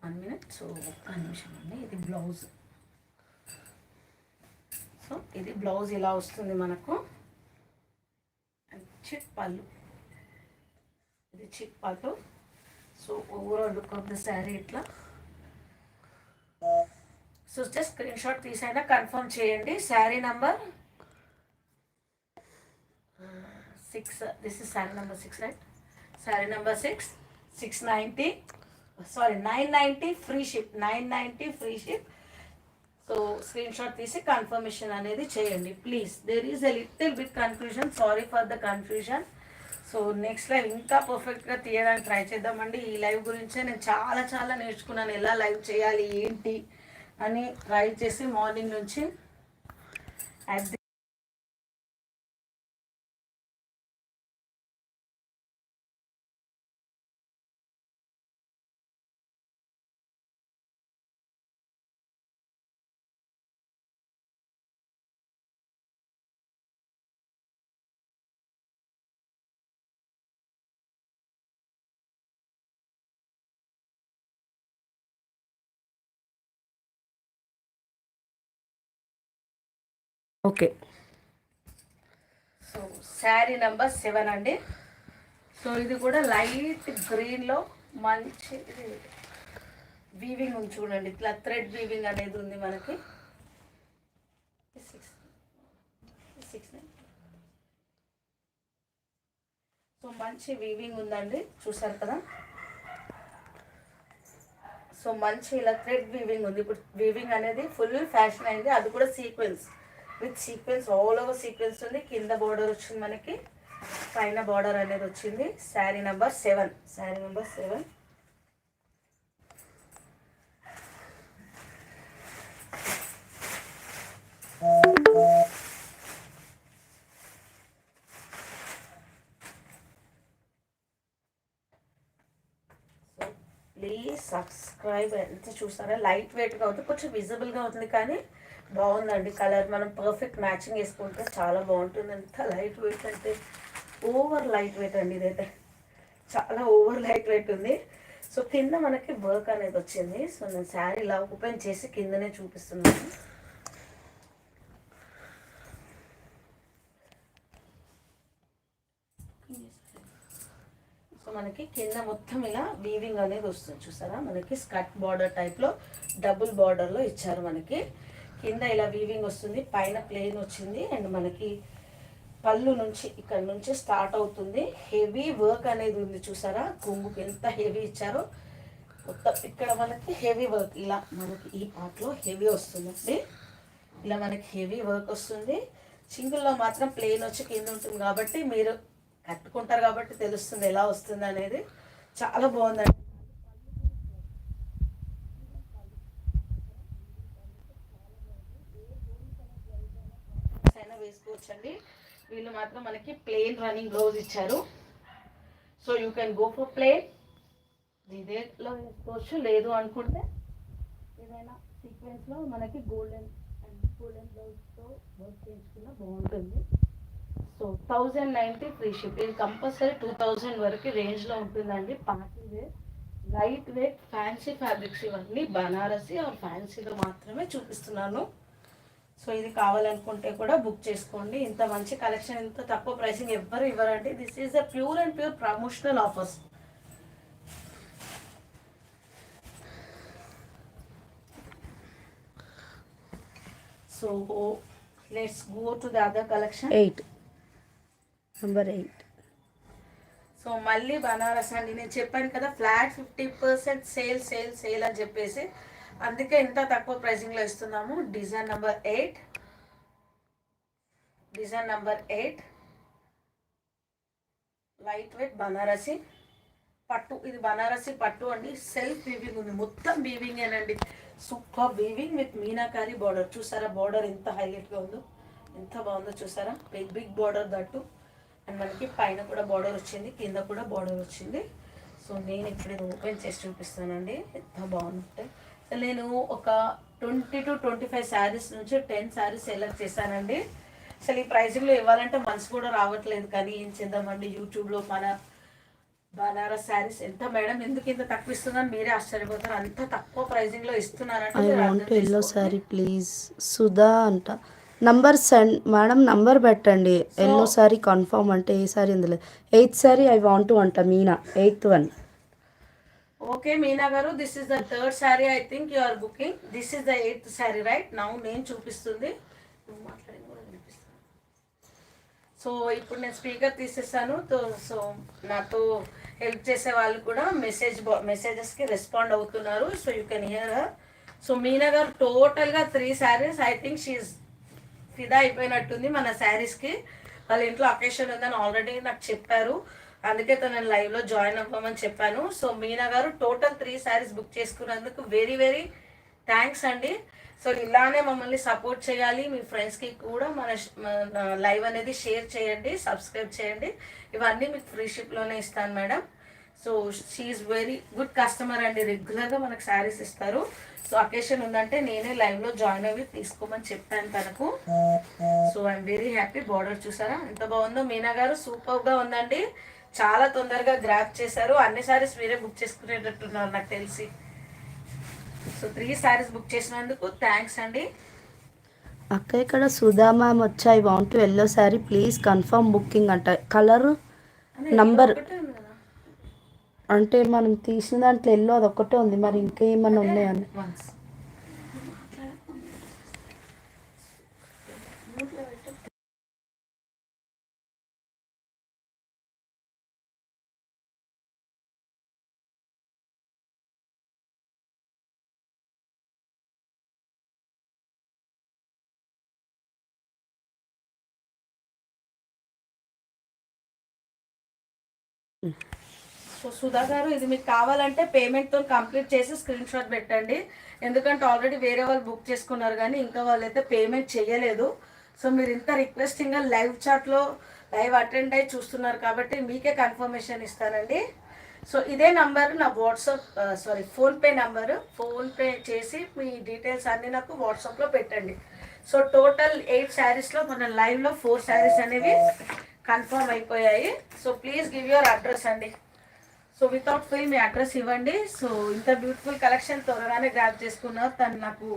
1 మినిట్, సో ఒక్క నిమిషం అండి. ఇది బ్లౌజ్. సో ఇది బ్లౌజ్ ఇలా వస్తుంది మనకు, చిట్ పళ్ళు, ఇది చిట్ pallu. So overall look of the sari ఇట్లా. సో జస్ట్ స్క్రీన్ షాట్ తీసైనా కన్ఫర్మ్ చేయండి. Sari number 6, this is sari number 6 right. Sari number 6 990 free ship, 990 free ship. So screenshot తీసి కన్ఫర్మేషన్ అనేది చేయండి please. There is a little bit confusion, sorry for the confusion. So next live ఇంకా పర్ఫెక్ట్గా తీయడానికి try చేద్దామండి. ఈ లైవ్ గురించే నేను చాలా నేర్చుకున్నాను, ఎలా లైవ్ చేయాలి ఏంటి అని ట్రై చేసి మార్నింగ్ నుంచి. ఓకే. సో శారీ నెంబర్ 7 అండి. సో ఇది కూడా లైట్ గ్రీన్లో మంచి వీవింగ్ ఉంది చూడండి, ఇట్లా థ్రెడ్ వీవింగ్ అనేది ఉంది మనకి. 6 సో మంచి వీవింగ్ ఉందండి, చూసారు కదా. సో మంచి ఇలా థ్రెడ్ వీవింగ్ ఉంది. ఇప్పుడు వీవింగ్ అనేది ఫుల్ ఫ్యాషన్ అయింది, అది కూడా sequence with sequence, all over sequence ఉంది. కింద బార్డర్ వచ్చింది మనకి, పైన బార్డర్ అనేది వచ్చింది. Sari number 7, sari number 7. Please subscribe. ఎంత చూసారా, లైట్ వెయిట్గా ఉంది, కొంచెం విజిబుల్గా ఉంది కానీ బాగుందండి. కలర్ మనం పర్ఫెక్ట్ మ్యాచింగ్ వేసుకుంటే చాలా బాగుంటుంది. ఎంత లైట్ వెయిట్ అంటే ఓవర్ లైట్ వెయిట్ అండి ఇదైతే, చాలా ఓవర్ లైట్ వెయిట్ ఉంది. సో కింద మనకి వర్క్ అనేది వచ్చింది. సో నేను శారీ ఇలా ఓపెన్ చేసి కిందనే చూపిస్తున్నాను. సో మనకి కింద మొత్తం ఇలా వీవింగ్ అనేది వస్తుంది చూసారా, మనకి స్కర్ట్ బార్డర్ టైప్లో డబుల్ బార్డర్లో ఇచ్చారు. మనకి కింద ఇలా వీవింగ్ వస్తుంది, పైన ప్లెయిన్ వచ్చింది. అండ్ మనకి పళ్ళు నుంచి ఇక్కడ నుంచి స్టార్ట్ అవుతుంది. హెవీ వర్క్ అనేది ఉంది చూసారా, కొంగుకి ఎంత హెవీ ఇచ్చారో. మొత్తం ఇక్కడ మనకి హెవీ వర్క్, ఇలా మనకి ఈ పార్ట్లో హెవీ వస్తుందండి. ఇలా మనకి హెవీ వర్క్ వస్తుంది. సింగిల్లో మాత్రం ప్లెయిన్ వచ్చి కింద ఉంటుంది కాబట్టి మీరు కట్టుకుంటారు కాబట్టి తెలుస్తుంది ఎలా వస్తుంది అనేది. చాలా బాగుందండి. అయినా వేసుకోవచ్చండి. వీళ్ళు మాత్రం మనకి ప్లెయిన్ రన్నింగ్ బ్లౌజ్ ఇచ్చారు. So you can go for plain, ఇదేలో వేసుకోవచ్చు. లేదు అనుకుంటే ఏదైనా సీక్వెన్స్లో మనకి గోల్డెన్ బ్లౌజ్తో వర్క్ చేయించుకున్న బాగుంటుంది. So 1090 free ship. ఇది కంపల్సరీ 2000 వరకు రేంజ్లో ఉంటుందండి. Party wear, light weight, fancy fabrics ఇవన్నీ బనారసి ఆర్ ఫ్యాన్సీలో మాత్రమే చూపిస్తున్నాను. సో ఇది కావాలనుకుంటే కూడా బుక్ చేసుకోండి. ఇంత మంచి కలెక్షన్, ఇంత తక్కువ ప్రైసింగ్ ఎవ్వరు ఇవ్వరండి. This is a pure and pure promotional offers. So let's go to the other collection. 8 number 8. So మళ్ళీ బనారస్ అండి. నేను చెప్పాను కదా ఫ్లాట్ 50% సేల్ సేల్ సేల్ అని చెప్పేసి, అందుకే ఇంత తక్కువ ప్రైసింగ్లో ఇస్తున్నాము. Design number 8, light weight Banarasi పట్టు. ఇది బనారసి పట్టు అండి. సెల్ఫ్ వీవింగ్ ఉంది, మొత్తం వీవింగ్ ఏనండి. Super weaving with meenakari border. చూసారా బార్డర్ ఎంత హైలైట్గా ఉందో, ఎంత బాగుందో చూసారా. Big border that. అండ్ మనకి పైన కూడా బార్డర్ వచ్చింది, కింద కూడా బార్డర్ వచ్చింది. సో నేను ఇప్పుడు ఇది ఓపెన్ చేసి చూపిస్తానండి ఎంత బాగుంటే. నేను ఒక 20 to 25 శారీస్ నుంచి 10 శారీస్ సెలెక్ట్ చేశానండి. అసలు ఈ ప్రైసింగ్లో ఇవ్వాలంటే మనసు కూడా రావట్లేదు, కానీ ఏం చేద్దామండి. యూట్యూబ్లో మన బనారస్ శారీస్ ఎంత మేడం ఎందుకు ఇంత తక్కువ ఇస్తున్నాను మీరే ఆశ్చర్యపోతారు. అంత తక్కువ ప్రైసింగ్లో ఇస్తున్నారంటే I want yellow sari please Sudha అంట. నంబర్ సెండ్ మేడం, నంబర్ పెట్టండి. ఎల్లో శారీ కన్ఫర్మ్ అంటే ఏ శారీ ఇందులో 8th శారీ ఐ వాంట్ అంట Meena, 8th one. Okay Meena గారు, this is the 3rd sari. I think you are booking. This is the 8th sari right now. నేను చూపిస్తుంది, మాట్లాడింది కూడా వినిపిస్తుంది. సో ఇప్పుడు నేను స్పీకర్ తీసేస్తాను. సో నాతో హెల్ప్ చేసే వాళ్ళు కూడా మెసేజెస్కి రెస్పాండ్ అవుతున్నారు. So you can hear her. So Meena గారు టోటల్గా 3 శారీస్. ఐ థింక్ షీఈ్ ఫిదా అయిపోయినట్టుంది మన శారీస్కి. వాళ్ళ ఇంట్లో అకేషన్ ఉందని ఆల్రెడీ నాకు చెప్పారు, అందుకే తను లైవ్లో జాయిన్ అవ్వమని చెప్పాను. సో మీనా గారు టోటల్ 3 శారీస్ బుక్ చేసుకున్నందుకు వెరీ వెరీ థ్యాంక్స్ అండి. సో ఇలానే మమ్మల్ని సపోర్ట్ చేయాలి. మీ ఫ్రెండ్స్కి కూడా మన లైవ్ అనేది షేర్ చేయండి, సబ్స్క్రైబ్ చేయండి. ఇవన్నీ మీకు ఫ్రీ షిప్లోనే ఇస్తాను madam. So she's very good customer అండి, రెగ్యులర్గా మనకు శారీస్ ఇస్తారు. సో అకేషన్ ఉందంటే నేనే లైవ్లో జాయిన్ అయ్యి తీసుకోమని చెప్పాను తనకు. So I'm very happy. Border చూసారా ఎంత బాగుందో. మీనా గారు సూపర్గా ఉందండి, చాలా తొందరగా గ్రాప్ చేశారు. అన్ని శారీస్ మీరే బుక్ చేసుకునేటట్టున్నారు నాకు తెలిసి. సో 3 శారీస్ బుక్ చేసినందుకు థ్యాంక్స్ అండి. అక్క ఇక్కడ సుధా మ్యామ్ వచ్చి I want yellow sari please confirm booking అంట. కలర్ నంబర్ అంటే మనం తీసిన దాంట్లో ఎల్లో అదొక్కటే ఉంది, మరి ఇంకేమన్నా ఉన్నాయని. సో సుధా గారు ఇది మీకు కావాలంటే పేమెంట్తో కంప్లీట్ చేసి స్క్రీన్ షాట్ పెట్టండి. ఎందుకంటే ఆల్రెడీ వేరే వాళ్ళు బుక్ చేసుకున్నారు కానీ ఇంకా వాళ్ళైతే పేమెంట్ చేయలేదు. సో మీరు ఇంత రిక్వెస్టింగ్గా లైవ్ చాట్లో లైవ్ అటెండ్ అయ్యి చూస్తున్నారు కాబట్టి మీకే కన్ఫర్మేషన్ ఇస్తానండి. సో ఇదే నంబర్ నా వాట్సాప్ ఫోన్పే నంబరు. ఫోన్పే చేసి మీ డీటెయిల్స్ అన్నీ నాకు వాట్సాప్లో పెట్టండి. సో టోటల్ 8 శారీస్లో మన లైవ్లో 4 శారీస్ అనేవి కన్ఫర్మ్ అయిపోయాయి. So please give your address అండి. సో వితౌట్ ఫెయిల్ మీ అడ్రస్ ఇవ్వండి. సో ఇంత బ్యూటిఫుల్ కలెక్షన్ త్వరగానే గ్రాప్ చేసుకున్నారు. తను నాకు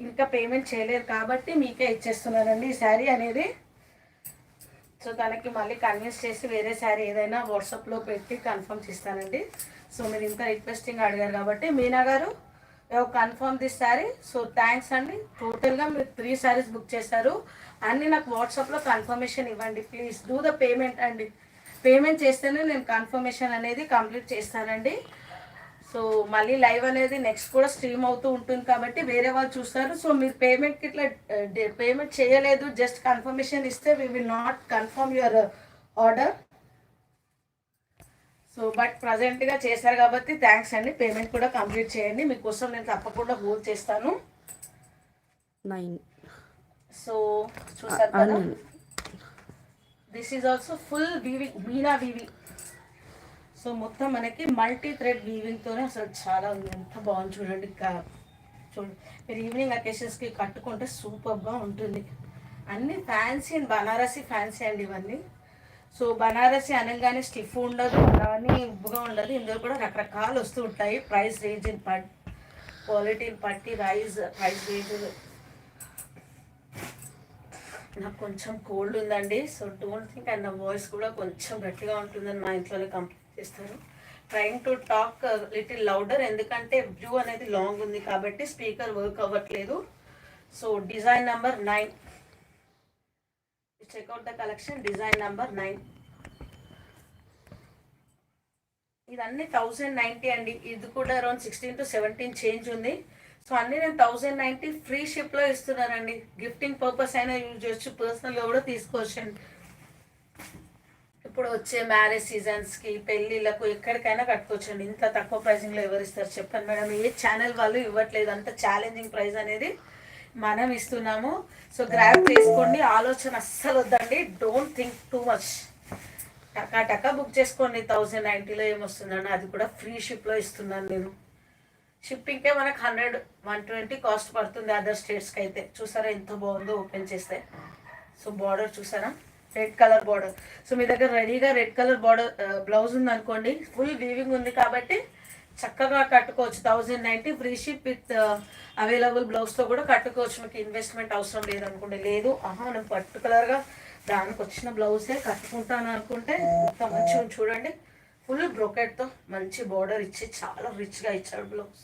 ఇంకా పేమెంట్ చేయలేదు కాబట్టి మీకే ఇచ్చేస్తున్నానండి ఈ శారీ అనేది. సో తనకి మళ్ళీ కన్విన్స్ చేసి వేరే శారీ ఏదైనా వాట్సాప్లో పెట్టి కన్ఫర్మ్ చేస్తానండి. సో మీరు ఇంత రిక్వెస్టింగ్ అడిగారు కాబట్టి మీనా గారు confirm this sari. So thanks అండి. టోటల్గా మీరు 3 శారీస్ బుక్ చేశారు. అన్నీ నాకు వాట్సాప్లో కన్ఫర్మేషన్ ఇవ్వండి ప్లీజ్. డూ ద పేమెంట్ అండి. పేమెంట్ చేస్తేనే నేను కన్ఫర్మేషన్ అనేది కంప్లీట్ చేస్తానండి. సో మళ్ళీ లైవ్ అనేది నెక్స్ట్ కూడా స్ట్రీమ్ అవుతూ ఉంటుంది కాబట్టి వేరే వాళ్ళు చూస్తారు. సో మీరు పేమెంట్కి ఇట్లా పేమెంట్ చేయలేదు, జస్ట్ కన్ఫర్మేషన్ ఇస్తే we will not confirm your order. So but ప్రజెంట్గా చేశారు కాబట్టి థ్యాంక్స్ అండి. పేమెంట్ కూడా కంప్లీట్ చేయండి. మీకోసం నేను తప్పకుండా హోల్డ్ చేస్తాను. 9. సో చూసారు కదా, this is also full weaving, Meena weaving. So మొత్తం మనకి మల్టీ థ్రెడ్ వీవింగ్తోనే అసలు చాలా ఉంది. ఎంత బాగుంది చూడండి. చూడండి మీరు ఈవినింగ్ అకేషన్స్కి కట్టుకుంటే సూపర్గా ఉంటుంది. అన్నీ ఫ్యాన్సీ అండ్ బనారసి ఫ్యాన్సీ అండి ఇవన్నీ. సో బనారసి అనగానే స్టిఫ్ ఉండదు, అలానే ఉబ్బుగా ఉండదు. ఇందులో కూడా రకరకాలు వస్తూ ఉంటాయి. ప్రైస్ రేంజ్ ఇన్ క్వాలిటీని బట్టి ప్రైస్ రేంజ్. నాకు కొంచెం కోల్డ్ ఉందండి. సో డోంట్ థింక్ అండ్ నా వాయిస్ కూడా కొంచెం గట్టిగా ఉంటుందని మా ఇంట్లోనే కంప్లైంట్ చేస్తారు. Trying to talk little louder, ఎందుకంటే వ్యూ అనేది లాంగ్ ఉంది కాబట్టి స్పీకర్ వర్క్ అవ్వట్లేదు. So design number 9, checkout the collection. Design number 9. ఇదన్నీ 1090 అండి. ఇది కూడా అరౌండ్ 16 to 17 చేంజ్ ఉంది. సో అన్నీ నేను 1090 ఫ్రీ షిప్లో ఇస్తున్నానండి. గిఫ్టింగ్ పర్పస్ అయినా యూజ్ చేయొచ్చు, పర్సనల్గా కూడా తీసుకోవచ్చండి. ఇప్పుడు వచ్చే మ్యారేజ్ సీజన్స్కి, పెళ్ళిళ్ళకు, ఎక్కడికైనా కట్టుకోవచ్చండి. ఇంత తక్కువ ప్రైజింగ్లో ఎవరు ఇస్తారు చెప్పండి మేడం. ఏ ఛానల్ వాళ్ళు ఇవ్వట్లేదు. అంత ఛాలెంజింగ్ ప్రైస్ అనేది మనం ఇస్తున్నాము. సో గ్రాబ్ చేసుకోండి. ఆలోచన అస్సలు వద్దండి. Don't think too much. టకా బుక్ చేసుకోండి. 1090లో ఏమొస్తుందండి, అది కూడా ఫ్రీ షిప్లో ఇస్తున్నాను నేను. షిప్పింగ్కే మనకు 100-120 కాస్ట్ పడుతుంది అదర్ స్టేట్స్కి అయితే. చూసారా ఎంత బాగుందో ఓపెన్ చేస్తే. సో బార్డర్ చూసారా, రెడ్ కలర్ బార్డర్. సో మీ దగ్గర రెడీగా రెడ్ కలర్ బార్డర్ బ్లౌజ్ ఉందనుకోండి, ఫుల్ వీవింగ్ ఉంది కాబట్టి చక్కగా కట్టుకోవచ్చు. 1090 ఫ్రీ షిప్ విత్ అవైలబుల్ బ్లౌజ్తో కూడా కట్టుకోవచ్చు. మీకు ఇన్వెస్ట్మెంట్ అవసరం లేదనుకోండి. లేదు నేను పర్టికులర్గా దానికి వచ్చిన బ్లౌజే కట్టుకుంటాను అనుకుంటే ఇంత మంచిగా చూడండి. ఫుల్ బ్రోకెట్తో మంచి బార్డర్ ఇచ్చి చాలా రిచ్గా ఇచ్చాడు బ్లౌజ్.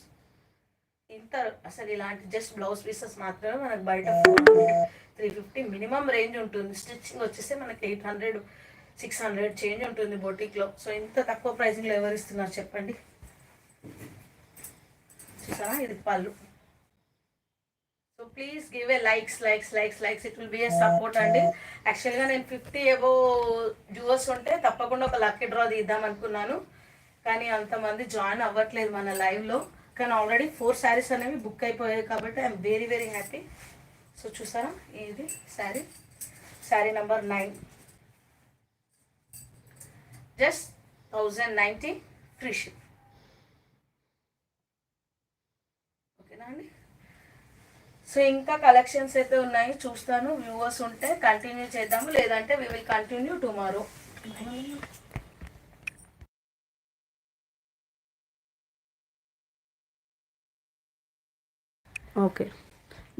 ఇంత అసలు ఇలాంటి జస్ట్ బ్లౌజ్ పీసెస్ మాత్రమే మనకు బయట 400-350 మినిమం రేంజ్ ఉంటుంది. స్టిచ్చింగ్ వచ్చేసి మనకి 800-600 చేంజ్ ఉంటుంది బొటిక్లో. సో ఇంత తక్కువ ప్రైజింగ్లో ఎవరు ఇస్తున్నారు చెప్పండి. చూసారా, ఇది పళ్ళు. So please give A likes. It will B A support అండి. యాక్చువల్గా నేను 50 అబోవ్ వ్యూవర్స్ ఉంటే తప్పకుండా ఒక లక్కీ డ్రా తీద్దాం అనుకున్నాను, కానీ అంతమంది జాయిన్ అవ్వట్లేదు మన లైవ్లో. కానీ ఆల్రెడీ 4 శారీస్ అనేవి బుక్ అయిపోయాయి కాబట్టి I'm very very happy. So చూసారా, ఇది sari number 9, just 1090 free ship. ఓకేనా అండి. సో ఇంకా కలెక్షన్స్ అయితే ఉన్నాయి, చూస్తాను. వ్యూవర్స్ ఉంటే కంటిన్యూ చేద్దాము, లేదంటే we will continue tomorrow. Okay,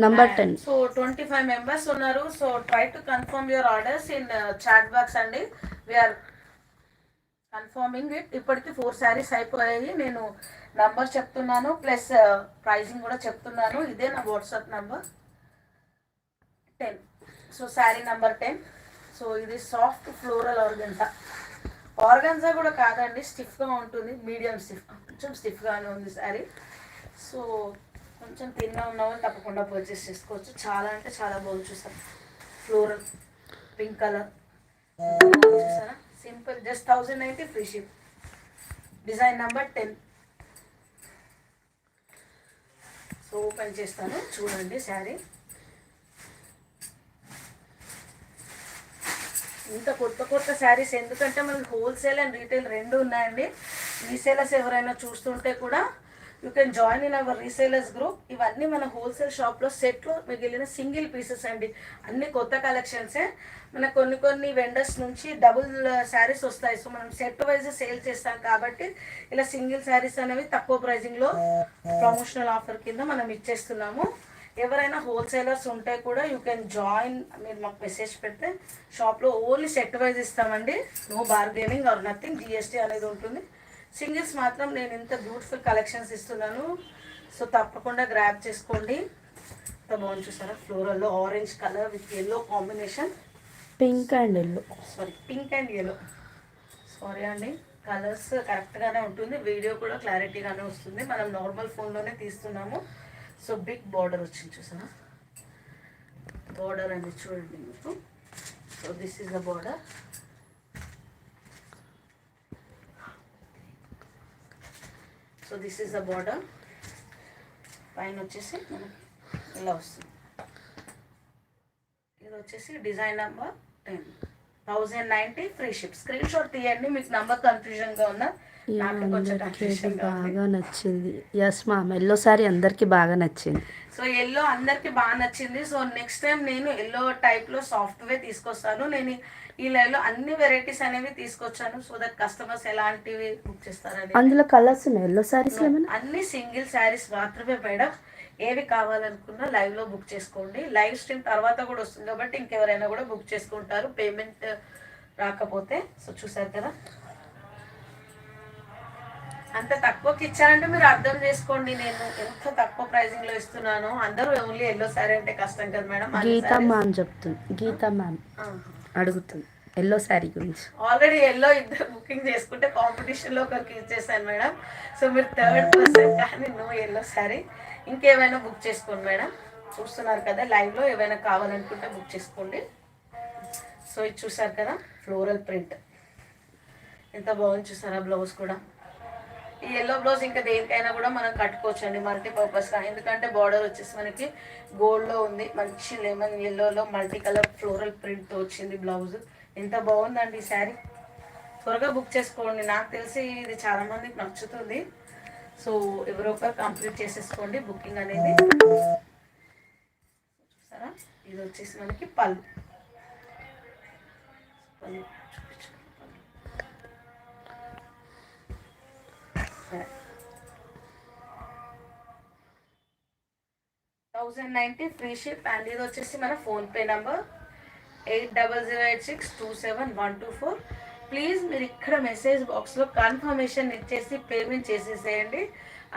number 10. So 25 members ఉన్నారు. So try to confirm your orders in chat box అండి. We're confirming it. ఇప్పటికి 4 శారీస్ అయిపోయాయి. నేను నంబర్ చెప్తున్నాను, ప్లస్ ప్రైజింగ్ కూడా చెప్తున్నాను. ఇదే నా WhatsApp number 10. So sari number 10. So ఇది సాఫ్ట్ ఫ్లోరల్ ఆర్గన్జా కూడా కాదండి, స్టిఫ్గా ఉంటుంది. మీడియం స్టిఫ్, కొంచెం స్టిఫ్గానే ఉంది శారీ. సో కొంచెం తిన్నా ఉన్నామని తప్పకుండా పర్చేస్ చేసుకోవచ్చు. చాలా అంటే చాలా బాగుంది. చూసారా, ఫ్లోరల్ పింక్ కలర్ చూసారా, simple, just 1090 free ship. Design number 10. So open చేస్తాను, చూడండి శారీ. ఇంత కొత్త శారీస్ ఎందుకంటే మనకి హోల్సేల్ అండ్ రీటైల్ రెండు ఉన్నాయండి. రీసేలర్స్ ఎవరైనా చూస్తుంటే కూడా you can join in our resellers group. ఇవన్నీ మన హోల్సేల్ షాప్లో సెట్లో మిగిలిన సింగిల్ పీసెస్ అండి, అన్ని కొత్త కలెక్షన్సే. మన కొన్ని వెండర్స్ నుంచి డబుల్ శారీస్ వస్తాయి. సో మనం సెట్ వైజ్ సేల్ చేస్తాం కాబట్టి ఇలా సింగిల్ శారీస్ అనేవి తక్కువ ప్రైజింగ్లో ప్రమోషనల్ ఆఫర్ కింద మనం ఇచ్చేస్తున్నాము. ఎవరైనా హోల్సేలర్స్ ఉంటే కూడా యూ కెన్ జాయిన్, మీరు మాకు మెసేజ్ పెడితే షాప్లో ఓన్లీ సెట్ వైజ్ ఇస్తామండి. No bargaining or nothing, GST అనేది ఉంటుంది. సింగిల్స్ మాత్రం నేను ఇంత బ్యూటిఫుల్ కలెక్షన్స్ ఇస్తున్నాను. సో తప్పకుండా గ్రాబ్ చేసుకోండి. ఇంత బాగుంది చూసారా, ఫ్లోరల్లో orange colour with yellow combination, pink and yellow, pink and yellow. Sorry అండి, కలర్స్ కరెక్ట్గానే ఉంటుంది, వీడియో కూడా క్లారిటీగానే వస్తుంది. మనం నార్మల్ ఫోన్లోనే తీస్తున్నాము. సో బిగ్ బార్డర్ వచ్చింది చూసారా, బార్డర్ అనేది చూడండి మీకు. So this is the border. So this is the border. పైన వచ్చేసి మనకి ఇలా వస్తుంది. ఇది వచ్చేసి design number 10, 1090 free ship. Screen shot తీయండి, మీకు నంబర్ కన్ఫ్యూజన్గా ఉన్నా, నాకు కొంచెం కన్ఫ్యూజన్గా ఉంది. బాగా నచ్చింది. ఎస్ మ్యామ్, ఎల్లో సారీ అందరికి బాగా నచ్చింది. సో ఎల్లో అందరికి బాగా నచ్చింది. సో నెక్స్ట్ టైం నేను ఎల్లో టైప్లో సాఫ్ట్వేర్ తీసుకొస్తాను. నేను ఈ లైవ్లో అన్ని వెరైటీస్ అనేవి తీసుకొచ్చాను, సో దట్ కస్టమర్స్ ఎలాంటివి బుక్ చేస్తారని. అందులో కలర్స్ ఉన్నాయి ఎల్లో సారీస్ ఏమైనా? అన్ని సింగిల్ శారీస్ మాత్రమే మేడం. ఏవి కావాలనుకున్నా లైవ్లో బుక్ చేసుకోండి. లైవ్ స్ట్రీమ్ తర్వాత కూడా వస్తుంది కాబట్టి ఇంకెవరైనా కూడా బుక్ చేసుకుంటారు పేమెంట్ రాకపోతే. సో చూసారు కదా, అంత తక్కువకి ఇచ్చానంటే మీరు అర్థం చేసుకోండి నేను ఎంత తక్కువ ప్రైజింగ్ లో ఇస్తున్నాను. అందరూ ఓన్లీ ఎల్లో శారీ అంటే కష్టం కదా మేడం. గీతా మ్యామ్ చెప్తుంది, గీతా మ్యామ్ అడుగుతుంది ఎల్లో శారీ గురించి. ఆల్రెడీ ఎల్లో ఇద్దరు బుకింగ్ చేసుకుంటే కాంపిటీషన్ లో ఒకరికి ఇచ్చేసాను మేడం. సో మీరు థర్డ్ పర్సన్, కానీ నో ఎల్లో శారీ. ఇంకేమైనా బుక్ చేసుకోండి మేడం. చూస్తున్నారు కదా లైవ్ లో, ఏమైనా కావాలనుకుంటే బుక్ చేసుకోండి. సో ఇది చూసారు కదా, ఫ్లోరల్ ప్రింట్ ఎంత బాగుంది చూసారా. బ్లౌజ్ కూడా ఈ ఎల్లో బ్లౌజ్ ఇంకా దేనికైనా కూడా మనం కట్టుకోవచ్చు అండి, మల్టీపర్పస్గా. ఎందుకంటే బార్డర్ వచ్చేసి మనకి గోల్డ్లో ఉంది, మంచి లెమన్ ఎల్లోలో మల్టీ కలర్ ఫ్లోరల్ ప్రింట్తో వచ్చింది బ్లౌజ్. ఎంత బాగుందండి ఈ శారీ. త్వరగా బుక్ చేసుకోండి, నాకు తెలిసి ఇది చాలా మందికి నచ్చుతుంది. సో ఎవరో ఒకరు కంప్లీట్ చేసేసుకోండి బుకింగ్ అనేది. చూసారా, ఇది వచ్చేసి మనకి పళ్ళు. 1090 ఫ్రీ షిప్. అండ్ ఇది వచ్చేసి మన ఫోన్పే నంబర్ 8008627124. ప్లీజ్ మీరు ఇక్కడ మెసేజ్ బాక్స్లో కన్ఫర్మేషన్ ఇచ్చేసి పేమెంట్ చేసేసేయండి.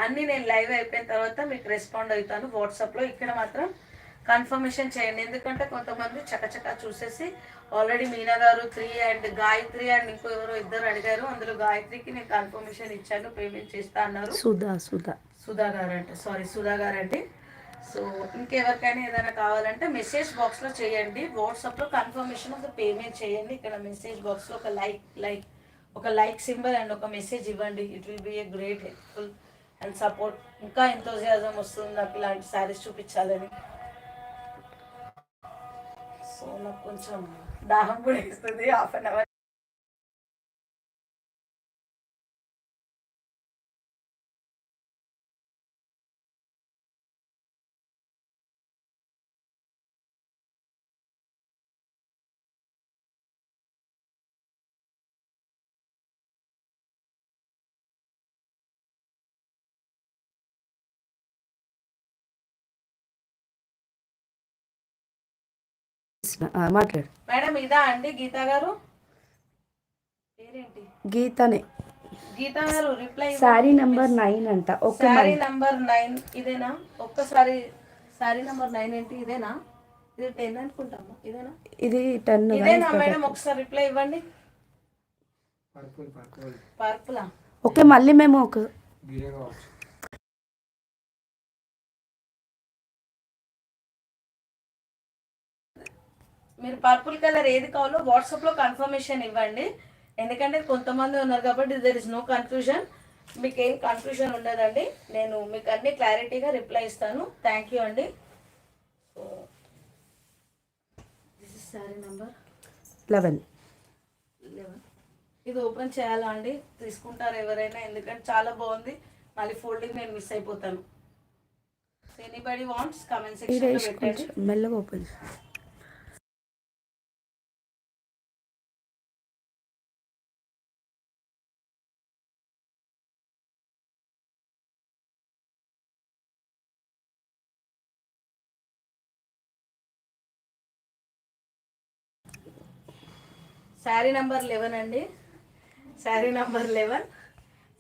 అన్నీ నేను లైవ్ అయిపోయిన తర్వాత మీకు రెస్పాండ్ అవుతాను వాట్సాప్లో. ఇక్కడ మాత్రం కన్ఫర్మేషన్ చేయండి, ఎందుకంటే కొంతమంది చకచకా చూసేసి ఆల్రెడీ మీనా గారు 3 అండ్ గాయత్రి అండ్ ఇంకో ఎవరో ఇద్దరు అడిగారు. అందులో గాయత్రికి నేను కన్ఫర్మేషన్ ఇచ్చాను, పేమెంట్ చేస్తా అన్నారు. సుధా గారు అంటే సుధా గారు అండి. సో ఇంకెవరికైనా ఏదైనా కావాలంటే మెసేజ్ బాక్స్లో చేయండి, వాట్సాప్లో కన్ఫర్మేషన్ ఆఫ్ ద పేమెంట్ చేయండి. ఇక్కడ మెసేజ్ బాక్స్లో ఒక లైక్ సింబల్ అండ్ ఒక మెసేజ్ ఇవ్వండి. It will be a great helpful and support. ఇంకా ఎంతోజియాజం వస్తుంది నాకు ఇలాంటి శారీస్ చూపించాలని. సో నాకు కొంచెం దాహం కూడా ఇస్తుంది, హాఫ్ అన్ అవర్. మాట్లాడు మేడం. ఇదా అండి గీతా గారు? పేరేంటి? గీతనే. గీతా గారు రిప్లై. సారీ నంబర్ 9 అంట. సారీ నంబర్ 9 ఇదేనా? ఒక్కసారి సారీ నంబర్ 9 ఏంటి? ఇదేనా? ఇది 10 అనుకుంటాము. ఇదేనా? ఇది 10 ఇదేనా మేడం? ఒకసారి రిప్లై ఇవ్వండి. పర్పులా? ఓకే, మళ్ళీ మేము ఒక మీరు పర్పుల్ కలర్ ఏది కావాలో వాట్సాప్లో కన్ఫర్మేషన్ ఇవ్వండి, ఎందుకంటే కొంతమంది ఉన్నారు కాబట్టి దెర్ ఇస్ నో కన్ఫ్యూజన్. మీకు ఏం కన్ఫ్యూజన్ ఉండదండి, నేను మీకు అన్ని క్లారిటీగా రిప్లై ఇస్తాను. థ్యాంక్ యూ అండి. So this is sorry number 11. ఇది ఓపెన్ చేయాలా అండి? తీసుకుంటారు ఎవరైనా, ఎందుకంటే చాలా బాగుంది. మళ్ళీ ఫోల్డింగ్ నేను మిస్ అయిపోతాను. సో ఎనీబడి వాంట్స్ కామెంట్ ఇది సెక్షన్లో వేసి పెట్టండి. కొంచెం మెల్లగా ఓపెన్. శారీ నెంబర్ 11 అండి, శారీ నెంబర్ 11.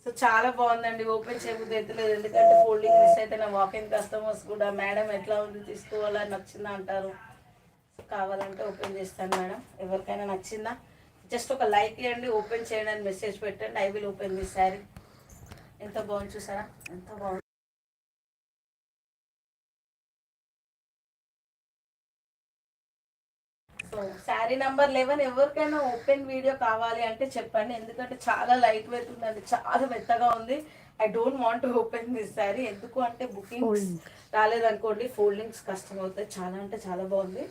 సో చాలా బాగుందండి. ఓపెన్ చేయబుద్ధి ఎత్తలేదు, ఎందుకంటే ఫోల్డింగ్ మిస్ అయితే నా వాకింగ్ కస్టమర్స్ కూడా మేడం ఎట్లా ఉంది తీసుకోవాలా నచ్చిందా అంటారు. సో కావాలంటే ఓపెన్ చేస్తాను మేడం. ఎవరికైనా నచ్చిందా జస్ట్ ఒక లైక్ ఇవ్వండి, ఓపెన్ చేయండి అని మెసేజ్ పెట్టండి. I will open this sari. ఎంత బాగుంది చూసారా, ఎంత బాగుంది. సో శారీ నెంబర్ 11 ఎవరికైనా ఓపెన్ వీడియో కావాలి అంటే చెప్పండి, ఎందుకంటే చాలా లైట్ వెయిట్ ఉందండి, చాలా మెత్తగా ఉంది. I don't want to open this sari. ఎందుకు అంటే బుకింగ్స్ రాలేదనుకోండి ఫోల్డింగ్స్ కష్టం అవుతాయి. చాలా అంటే చాలా బాగుంది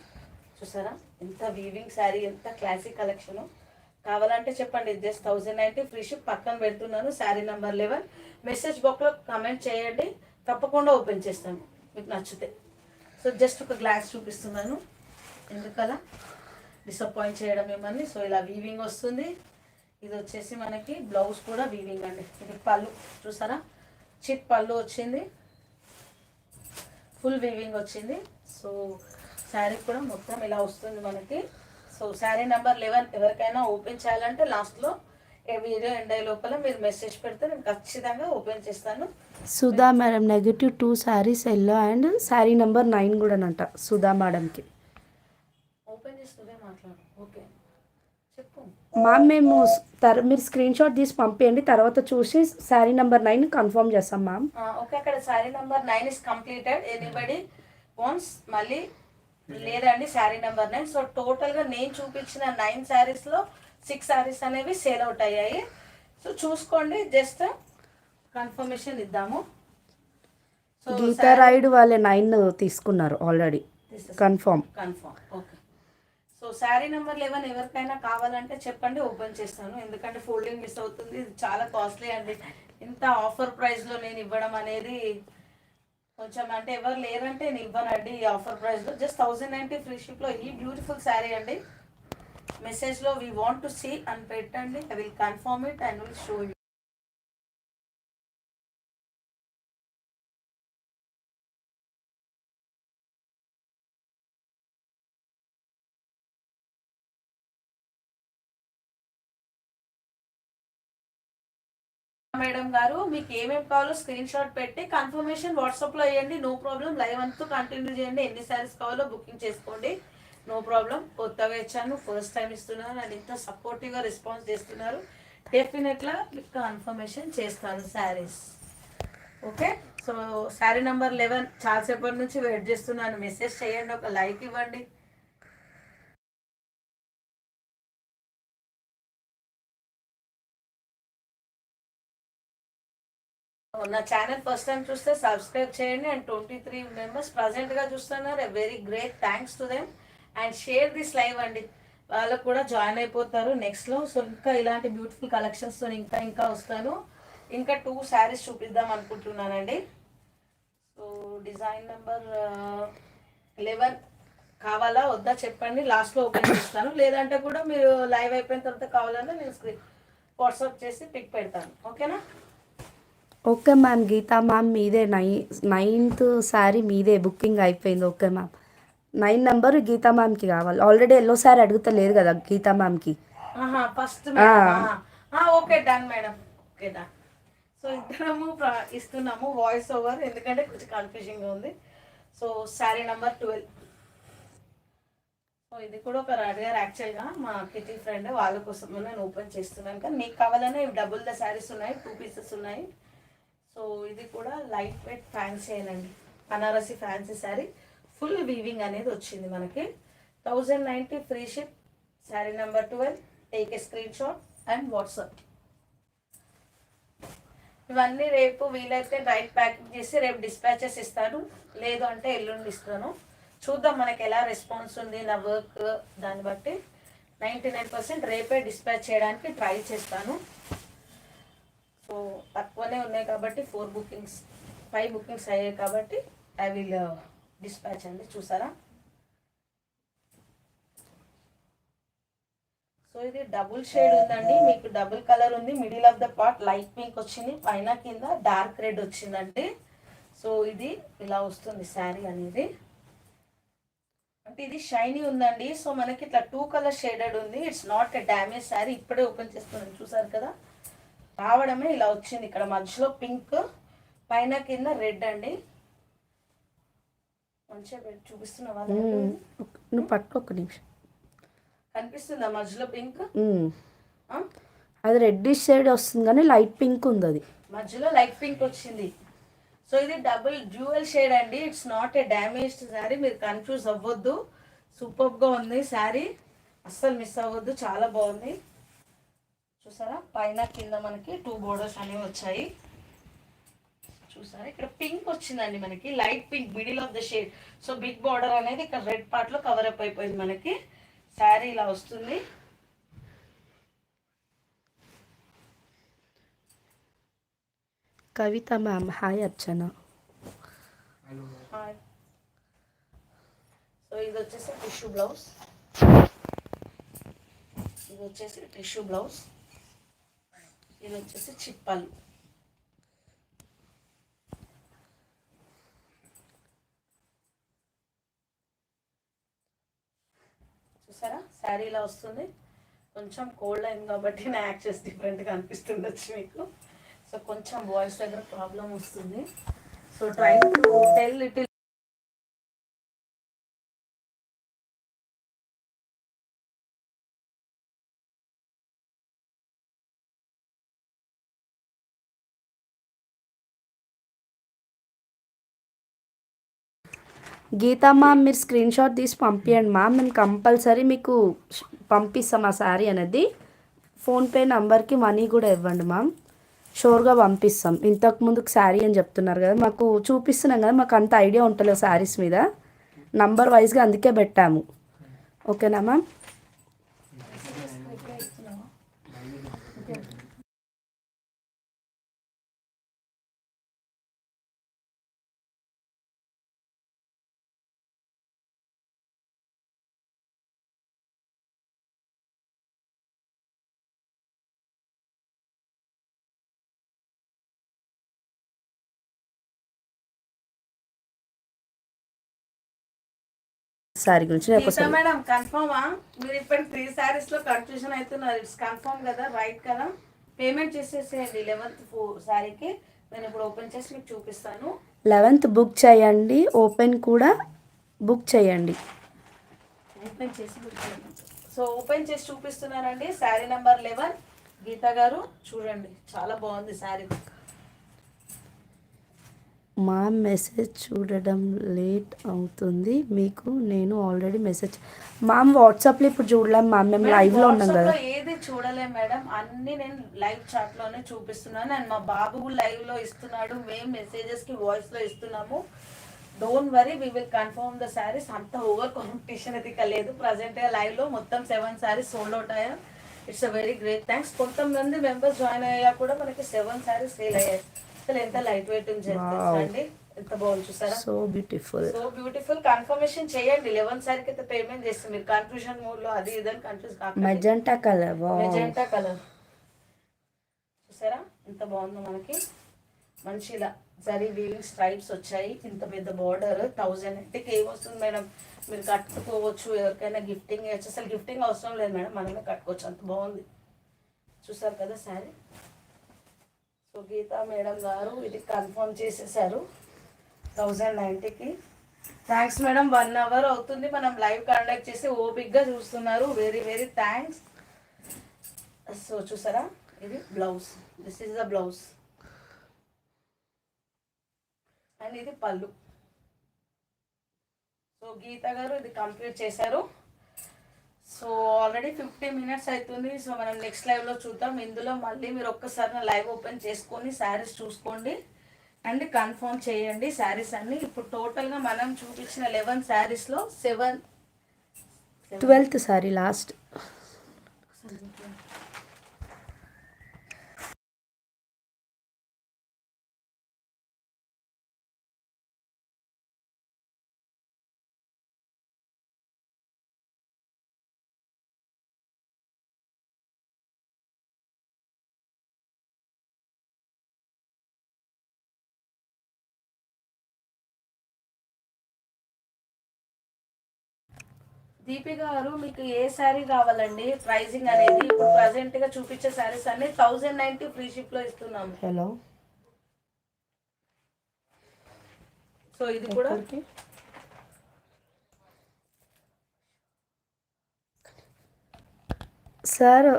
చూసారా, ఎంత వీవింగ్ శారీ, ఎంత క్లాసిక్ కలెక్షన్. కావాలంటే చెప్పండి, జస్ట్ 1090 ఫ్రీ షిప్ పక్కన పెడుతున్నాను. శారీ నెంబర్ 11 మెసేజ్ బాక్స్లో కమెంట్ చేయండి, తప్పకుండా ఓపెన్ చేస్తాను మీకు నచ్చితే. సో జస్ట్ ఒక గ్లాస్ చూపిస్తున్నాను, ఎందుకలా డిసప్పాయింట్ చేయడం మిమ్మల్ని. సో ఇలా వీవింగ్ వస్తుంది. ఇది వచ్చేసి మనకి బ్లౌజ్ కూడా వీవింగ్ అండి. ఇది పళ్ళు చూసారా, చిట్ పళ్ళు వచ్చింది, ఫుల్ వీవింగ్ వచ్చింది. సో శారీ కూడా మొత్తం ఇలా వస్తుంది మనకి. సో శారీ నెంబర్ 11 ఎవరికైనా ఓపెన్ చేయాలంటే లాస్ట్లో ఏ వీడియో ఎండ్ అయ్యే లోపల మీరు మెసేజ్ పెడితే నేను ఖచ్చితంగా ఓపెన్ చేస్తాను. Sudha madam -2 saris yellow and sari number 9 కూడానంట సుధా మేడంకి. ఓపెన్ చేస్తుందే మాట్లాడు. ఓకే చెప్పు మ్యామ్ మేము మీరు స్క్రీన్ షాట్ తీసి పంపించండి, తర్వాత చూసి శారీ నెంబర్ 9 కన్ఫర్మ్ చేస్తాం మ్యామ్. ఓకే, అక్కడ sari number 9 is completed. Anybody wants మళ్ళీ లేదండి శారీ నెంబర్ 9. సో టోటల్గా నేను చూపించిన 9 శారీస్లో 6 శారీస్ అనేవి సేల్ అవుట్ అయ్యాయి. సో చూసుకోండి, జస్ట్ కన్ఫర్మేషన్ ఇద్దాము. సో గీతా రాయుడు వాళ్ళే 9 తీసుకున్నారు already, confirm. Okay. So sari number 11 ఎవరికైనా కావాలంటే చెప్పండి, ఓపెన్ చేస్తాను. ఎందుకంటే ఫోల్డింగ్ మిస్ అవుతుంది, ఇది చాలా కాస్ట్లీ అండి. ఇంత ఆఫర్ ప్రైస్లో నేను ఇవ్వడం అనేది కొంచెం అంటే ఎవరు లేరంటే నేను ఇవ్వనండి ఈ ఆఫర్ ప్రైస్లో. జస్ట్ 1090 ఫ్రీ షిప్లో ఈ బ్యూటిఫుల్ శారీ అండి. మెసేజ్లో వీ వాంట్ టు సీ అని పెట్టండి, I will confirm it and will show you. Madam గారు మీకు ఏమేమి కావాలో స్క్రీన్ షాట్ పెట్టి కన్ఫర్మేషన్ వాట్సాప్లో వేయండి, నో ప్రాబ్లం. లైవ్ అంతా కంటిన్యూ చేయండి, ఎన్ని శారీస్ కావాలో బుకింగ్ చేసుకోండి, నో ప్రాబ్లం. కొత్తగా ఇచ్చాను, ఫస్ట్ టైం ఇస్తున్నాను అండ్ ఇంత సపోర్టివ్గా రెస్పాన్స్ చేస్తున్నారు. డెఫినెట్గా మీకు కన్ఫర్మేషన్ చేస్తాను saris. Okay. So sari number 11 చాలాసేపటి నుంచి వెయిట్ చేస్తున్నాను, మెసేజ్ చేయండి, ఒక లైక్ ఇవ్వండి. నా ఛానల్ ఫస్ట్ టైం చూస్తే సబ్స్క్రైబ్ చేయండి అండ్ 23 మెంబర్స్ ప్రజెంట్గా చూస్తున్నారు. Very great thanks to them and share this live అండి, వాళ్ళకు కూడా జాయిన్ అయిపోతారు నెక్స్ట్లో. సో ఇంకా ఇలాంటి బ్యూటిఫుల్ కలెక్షన్స్తో ఇంకా వస్తాను. ఇంకా 2 శారీస్ చూపిద్దాం అనుకుంటున్నానండి. సో డిజైన్ నెంబర్ 11 కావాలా వద్దా చెప్పండి, లాస్ట్లో ఓపెన్ చేస్తాను. లేదంటే కూడా మీరు లైవ్ అయిపోయిన తర్వాత కావాలన్నా నేను స్క్రీన్ వాట్సాప్ చేసి పిక్ పెడతాను. ఓకేనా? Okay ma'am. గీతా మ్యామ్ మీదే 9th శారీ మీదే బుకింగ్ అయిపోయింది. ఓకే మ్యామ్, 9 నెంబర్ గీతా మ్యామ్కి కావాలి. ఆల్రెడీ ఎల్లో శారీ అడుగుతలేదు కదా గీతా మ్యామ్కి. First okay done madam, okay done. So ఇద్దరము ఇస్తున్నాము వాయిస్ ఓవర్, ఎందుకంటే కొంచెం కన్ఫ్యూజింగ్గా ఉంది. So sari number 12. సో ఇది కూడా ఒక అడిగారు యాక్చువల్గా మా కిటీ ఫ్రెండ్, వాళ్ళ కోసం నేను ఓపెన్ చేస్తున్నాను. కానీ మీకు కావాలనే డబుల్ ద శారీస్ ఉన్నాయి, 2 పీసెస్ ఉన్నాయి. సో ఇది కూడా లైట్ వెయిట్ ఫ్యాన్సీ అండి, Banarasi fancy sari, full weaving అనేది వచ్చింది మనకి. 1090 free ship. Sari number 12. Take a screen shot and WhatsApp. ఇవన్నీ రేపు వీలైతే రైట్ ప్యాకింగ్ చేసి రేపు డిస్పాచెస్ ఇస్తాను, లేదు అంటే ఎల్లుండి ఇస్తాను. చూద్దాం మనకి ఎలా రెస్పాన్స్ ఉంది నా వర్క్, దాన్ని బట్టి 99% రేపే డిస్పాచ్ చేయడానికి ట్రై చేస్తాను. సో తక్కువనే ఉన్నాయి కాబట్టి 5 బుకింగ్స్ అయ్యాయి కాబట్టి ఐ విల్ డిస్పాచ్ అండి. చూసారా? సో ఇది డబుల్ షేడ్ ఉందండి, మీకు డబుల్ కలర్ ఉంది. Middle of the part light pink వచ్చింది, పైన కింద డార్క్ రెడ్ వచ్చిందండి. సో ఇది ఇలా వస్తుంది శారీ అనేది. అంటే ఇది షైనీ ఉందండి. సో మనకి ఇట్లా 2 కలర్ షేడెడ్ ఉంది. It's not a damage sari. ఇప్పుడే ఓపెన్ చేస్తున్నాను, చూసారు కదా, రావడమే ఇలా వచ్చింది. ఇక్కడ మధ్యలో పింక్, పైన కింద రెడ్ అండి. మంచిగా చూపిస్తున్నా వాళ్ళు, నువ్వు పట్టుకో ఒక్క నిమిషం. కనిపిస్తుందా మధ్యలో పింక్? అది రెడ్డిష్ షేడ్ వస్తుంది కానీ లైట్ పింక్ ఉంది, అది మధ్యలో లైట్ పింక్ వచ్చింది. సో ఇది డబుల్ డ్యూయల్ షేడ్ అండి. It's not a damaged sari, మీరు కన్ఫ్యూజ్ అవ్వద్దు. సూపర్గా ఉంది శారీ, అస్సలు మిస్ అవ్వద్దు, చాలా బాగుంది. చూసారా? పైన కింద మనకి 2 బోర్డర్స్ అనేవి వచ్చాయి. చూసారా? ఇక్కడ పింక్ వచ్చిందండి మనకి, light pink, middle of the shade. So big border అనేది ఇక్కడ రెడ్ పార్ట్ లో కవర్ అప్ అయిపోయింది మనకి. శారీ ఇలా వస్తుంది. Kavita ma'am hi Archana. Hi. So ఇది వచ్చేసి టిష్యూ బ్లౌజ్, ఇది వచ్చేసి టిష్యూ బ్లౌజ్, ఇది వచ్చేసి చిప్పలు. చూసారా? శారీ ఇలా వస్తుంది. కొంచెం కోల్డ్ అయింది కాబట్టి నా యాక్సెస్ డిఫరెంట్గా అనిపిస్తుండొచ్చు మీకు. సో కొంచెం వాయిస్ దగ్గర ప్రాబ్లం వస్తుంది. So try to tell little. Geeta ma'am మీరు స్క్రీన్ షాట్ తీసి పంపించండి మ్యామ్, మేము కంపల్సరీ మీకు పంపిస్తాం ఆ శారీ అనేది. ఫోన్పే నంబర్కి మనీ కూడా ఇవ్వండి మ్యామ్, షూర్గా పంపిస్తాం. ఇంతకు ముందుకు శారీ అని చెప్తున్నారు కదా, మాకు చూపిస్తున్నాం కదా, మాకు అంత ఐడియా ఉంటలేదు శారీస్ మీద, నంబర్ వైజ్గా అందుకే పెట్టాము. ఓకేనా మ్యామ్? శారీ గురించి మేడం కన్ఫర్మా? మీరు ఇప్పుడు 3 సారీస్ లో కన్ఫ్యూజన్ అవుతున్నారు. ఇట్స్ కన్ఫర్మ్ కదా, రైట్ కదా? పేమెంట్ చేసేసేయండి 11th సారీకి. నేను ఇప్పుడు ఓపెన్ చేసి మీకు చూపిస్తాను. 11th బుక్ చేయండి, ఓపెన్ కూడా బుక్ చేయండి. ఓపెన్ చేసి సో ఓపెన్ చేసి చూపిస్తున్నానండి. శారీ నెంబర్ 11. గీతా గారు చూడండి, చాలా బాగుంది శారీ. మా మెసేజ్ చూడడం లేట్ అవుతుంది మీకు, నేను ఆల్రెడీ మెసేజ్ మ్యామ్ వాట్సాప్లో ఇప్పుడు చూడలేం మ్యామ్, మేము లైవ్లో ఉన్నాం కదా. ఏది చూడలేం మేడం, అన్ని నేను లైవ్ చాట్ లోనే చూపిస్తున్నాను. అండ్ మా బాబు లైవ్ లో ఇస్తున్నాడు, మేము మెసేజెస్ కి వాయిస్ లో ఇస్తున్నాము. Don't worry, we will confirm the saris. అంత ఓవర్ కాంపిటీషన్ అయితే లేదు. ప్రజెంట్ లైవ్ లో మొత్తం 7 శారీస్ సోల్డ్ అవుట్ అయ్యాయి. It's a very great thanks. కొంతమంది మెంబర్స్ జాయిన్ అయ్యా కూడా మనకి 7 శారీస్ సేల్ అయ్యాయి. అసలు ఎంత లైట్ వెయిట్ అండి, ఎంత బాగుంది చూసారా? So beautiful, so beautiful. Confirmation చేయండి. 11 సారికి అయితే పేమెంట్ చేస్తే మీరు కన్ఫ్యూజన్ మోడ్ లో అది ఇదని కన్ఫ్యూజ్ కాకండి. మెజెంటా కలర్, మెజెంటా కలర్ చూసారా ఎంత బాగుందో. మనకి మంచి ఇలా జరీ వీవింగ్ స్ట్రైప్స్ వచ్చాయి. ఇంత పెద్ద బార్డర్ 1080కి ఏమొస్తుంది మేడం, మీరు కట్టుకోవచ్చు. ఎవరికైనా గిఫ్టింగ్ ఇవ్వచ్చు. అసలు గిఫ్టింగ్ అవసరం లేదు మేడం, మనమే కట్టుకోవచ్చు, అంత బాగుంది. చూసారు కదా శారీ. సో గీతా మేడం గారు ఇది కన్ఫర్మ్ చేసేసారు 1090కి. Thanks madam. 1 అవర్ అవుతుంది మనం లైవ్ కండక్ట్ చేసి, ఓపిక్గా చూస్తున్నారు. Very very thanks. సో చూసారా, ఇది blouse, this is the blouse and ఇది పళ్ళు. సో గీతా గారు ఇది కంప్లీట్ చేశారు. సో ఆల్రెడీ 50 minutes అవుతుంది. సో మనం నెక్స్ట్ లైవ్లో చూద్దాం. ఇందులో మళ్ళీ మీరు ఒక్కసారి నా లైవ్ ఓపెన్ చేసుకొని శారీస్ చూసుకోండి అండ్ కన్ఫర్మ్ చేయండి శారీస్ అన్ని. ఇప్పుడు టోటల్గా మనం చూపించిన 11 శారీస్లో 12th సారీ లాస్ట్ దీపి గారు మీకు ఏ శారీ కావాలండి? ప్రైజింగ్ అనేది ఇప్పుడు ప్రజెంట్ గా చూపించే శారీస్ అన్ని 1090 ఫ్రీ షిప్ లో ఇస్తున్నాము. హలో సో ఇది కూడా సార్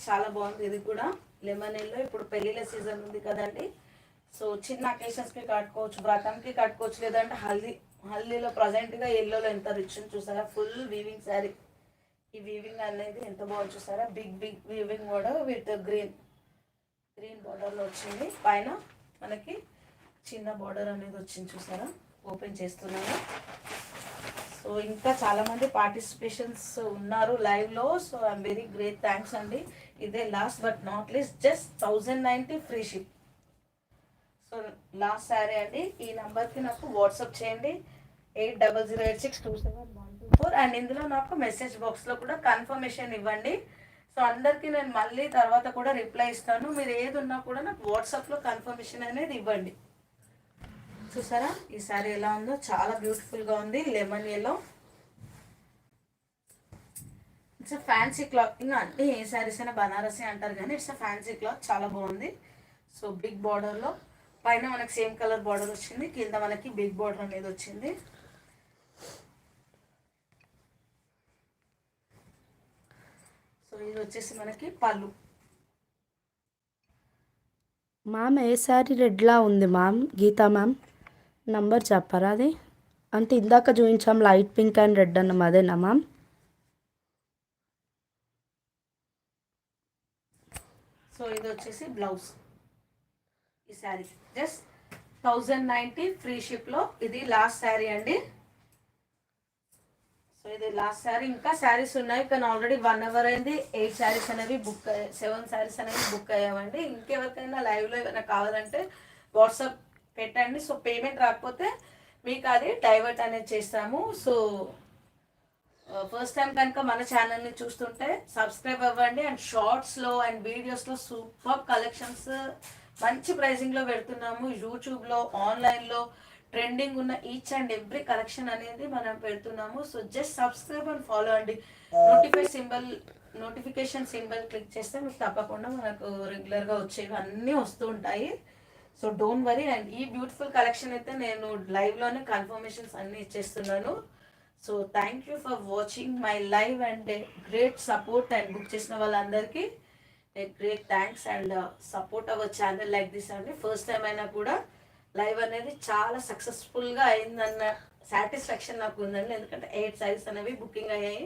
చాలా బాగుంది. ఇది కూడా లెమన్ ఎల్లో. ఇప్పుడు పెళ్లిళ్ళ సీజన్ ఉంది కదండి, సో చిన్న అకేషన్స్ కి కట్టుకోవచ్చు, వ్రతంకి కట్టుకోవచ్చు, లేదంటే హల్దీలో ప్రజెంట్ గా ఎల్లోలో ఎంత రిచ్ చూసారా, ఫుల్ వీవింగ్ శారీ. ఈ వీవింగ్ అనేది ఎంత బాగుంది చూసారా, బిగ్ వీవింగ్ కూడా విత్ గ్రీన్ బార్డర్ లో వచ్చింది. పైన మనకి చిన్న బార్డర్ అనేది వచ్చింది చూసారా. ఓపెన్ చేస్తున్నాను. సో ఇంకా చాలా మంది పార్టిసిపేషన్స్ ఉన్నారు లైవ్ లో. So I'm very great, thanks అండి. ఇదే last but not least, just 1090 free ship. So last sari అండి. ఈ నంబర్కి నాకు వాట్సాప్ చేయండి 8008627124. అండ్ ఇందులో నాకు మెసేజ్ బాక్స్లో కూడా కన్ఫర్మేషన్ ఇవ్వండి. సో అందరికీ నేను మళ్ళీ తర్వాత కూడా రిప్లై ఇస్తాను. మీరు ఏది ఉన్నా కూడా నాకు వాట్సాప్లో కన్ఫర్మేషన్ అనేది ఇవ్వండి. చూసారా ఈ శారీ ఎలా ఉందో, చాలా బ్యూటిఫుల్గా ఉంది. Lemon yellow, it's fancy cloth. ఇంకా అంటే ఏ శారీస్ అయినా బనారసీ అంటారు కానీ ఇట్స్ ఫ్యాన్సీ క్లాత్, చాలా బాగుంది. సో బిగ్ బార్డర్లో పైన మనకి సేమ్ కలర్ బార్డర్ వచ్చింది, కింద మనకి బిగ్ బార్డర్ అనేది వచ్చింది. సో ఇది వచ్చేసి మనకి పళ్ళు. మ్యామ్ ఏ శారీ రెడ్లా ఉంది మ్యామ్? గీతా మ్యామ్ నంబర్ చెప్పారా? అది అంటే ఇందాక చూపించాం లైట్ పింక్ అండ్ రెడ్ అన్నాం, అదేనా మ్యామ్? సో ఇది వచ్చేసి బ్లౌజ్. ఈ శారీ జస్ట్ 1090 ఫ్రీ షిప్లో. ఇది లాస్ట్ శారీ అండి. సో ఇది లాస్ట్ శారీ. ఇంకా శారీస్ ఉన్నాయి కానీ ఆల్రెడీ 1 అవర్ అయింది. 8 శారీస్ అనేవి బుక్ 7 శారీస్ అనేవి బుక్ అయ్యామండి. ఇంకెవరికైనా లైవ్లో ఏమైనా కావాలంటే వాట్సాప్ పెట్టండి. సో పేమెంట్ రాకపోతే మీకు అది డైవర్ట్ అనేది చేస్తాము. సో ఫస్ట్ టైం కనుక మన ఛానల్ని చూస్తుంటే సబ్స్క్రైబ్ అవ్వండి. అండ్ షార్ట్స్లో అండ్ వీడియోస్లో సూపర్ కలెక్షన్స్ మంచి ప్రైజింగ్లో పెడుతున్నాము. యూట్యూబ్లో, ఆన్లైన్లో ట్రెండింగ్ ఉన్న ఈచ్ అండ్ ఎవ్రీ కలెక్షన్ అనేది మనం పెడుతున్నాము. So just subscribe and follow అండి. నోటిఫికేషన్ సింబల్ క్లిక్ చేస్తే మీకు తప్పకుండా మనకు రెగ్యులర్గా వచ్చేవి అన్నీ వస్తూ ఉంటాయి. So don't worry. అండ్ ఈ బ్యూటిఫుల్ కలెక్షన్ అయితే నేను లైవ్లోనే కన్ఫర్మేషన్స్ అన్నీ ఇచ్చేస్తున్నాను. So thank you for watching my live and great support. And book చేసిన వాళ్ళందరికీ great thanks and support our channel like this అండి. ఫస్ట్ టైం అయినా కూడా లైవ్ అనేది చాలా సక్సెస్ఫుల్గా అయిందన్న సాటిస్ఫాక్షన్ నాకు ఉందండి. ఎందుకంటే 8 శారీస్ అనేవి బుకింగ్ అయ్యాయి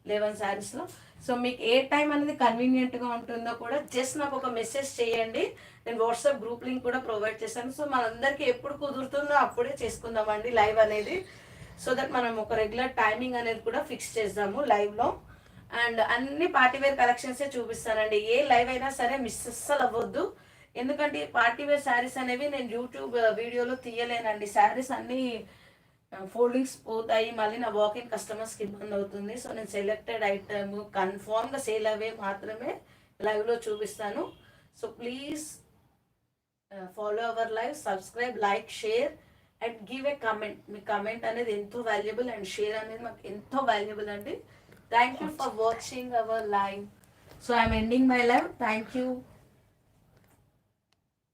11 శారీస్లో. సో మీకు ఏ టైం అనేది కన్వీనియంట్గా ఉంటుందో కూడా జస్ట్ నాకు ఒక మెసేజ్ చేయండి. నేను వాట్సాప్ గ్రూప్ లింక్ కూడా ప్రొవైడ్ చేశాను. సో మనందరికీ ఎప్పుడు కుదురుతుందో అప్పుడే చేసుకుందామండి లైవ్ అనేది. సో దట్ మనం ఒక రెగ్యులర్ టైమింగ్ అనేది కూడా ఫిక్స్ చేద్దాము లైవ్లో. అండ్ అన్ని పార్టీవేర్ కలెక్షన్సే చూపిస్తానండి. ఏ లైవ్ అయినా సరే మిస్ అస్సలు అవ్వద్దు. ఎందుకంటే పార్టీవేర్ శారీస్ అనేవి నేను యూట్యూబ్ వీడియోలో తీయలేనండి. శారీస్ అన్నీ ఫోల్డింగ్స్ పోతాయి, మళ్ళీ నా వాకింగ్ కస్టమర్స్కి ఇబ్బంది అవుతుంది. సో నేను సెలెక్టెడ్ ఐటమ్ కన్ఫామ్గా సేల్ అవే మాత్రమే లైవ్లో చూపిస్తాను. So please follow our live, subscribe, like, share and give a comment. Me comment అనేది ఎంతో వాల్యుబుల్ అండ్ షేర్ అనేది మాకు ఎంతో వాల్యుబుల్ అండి. Thank you for watching our live. So I'm ending my live. Thank you.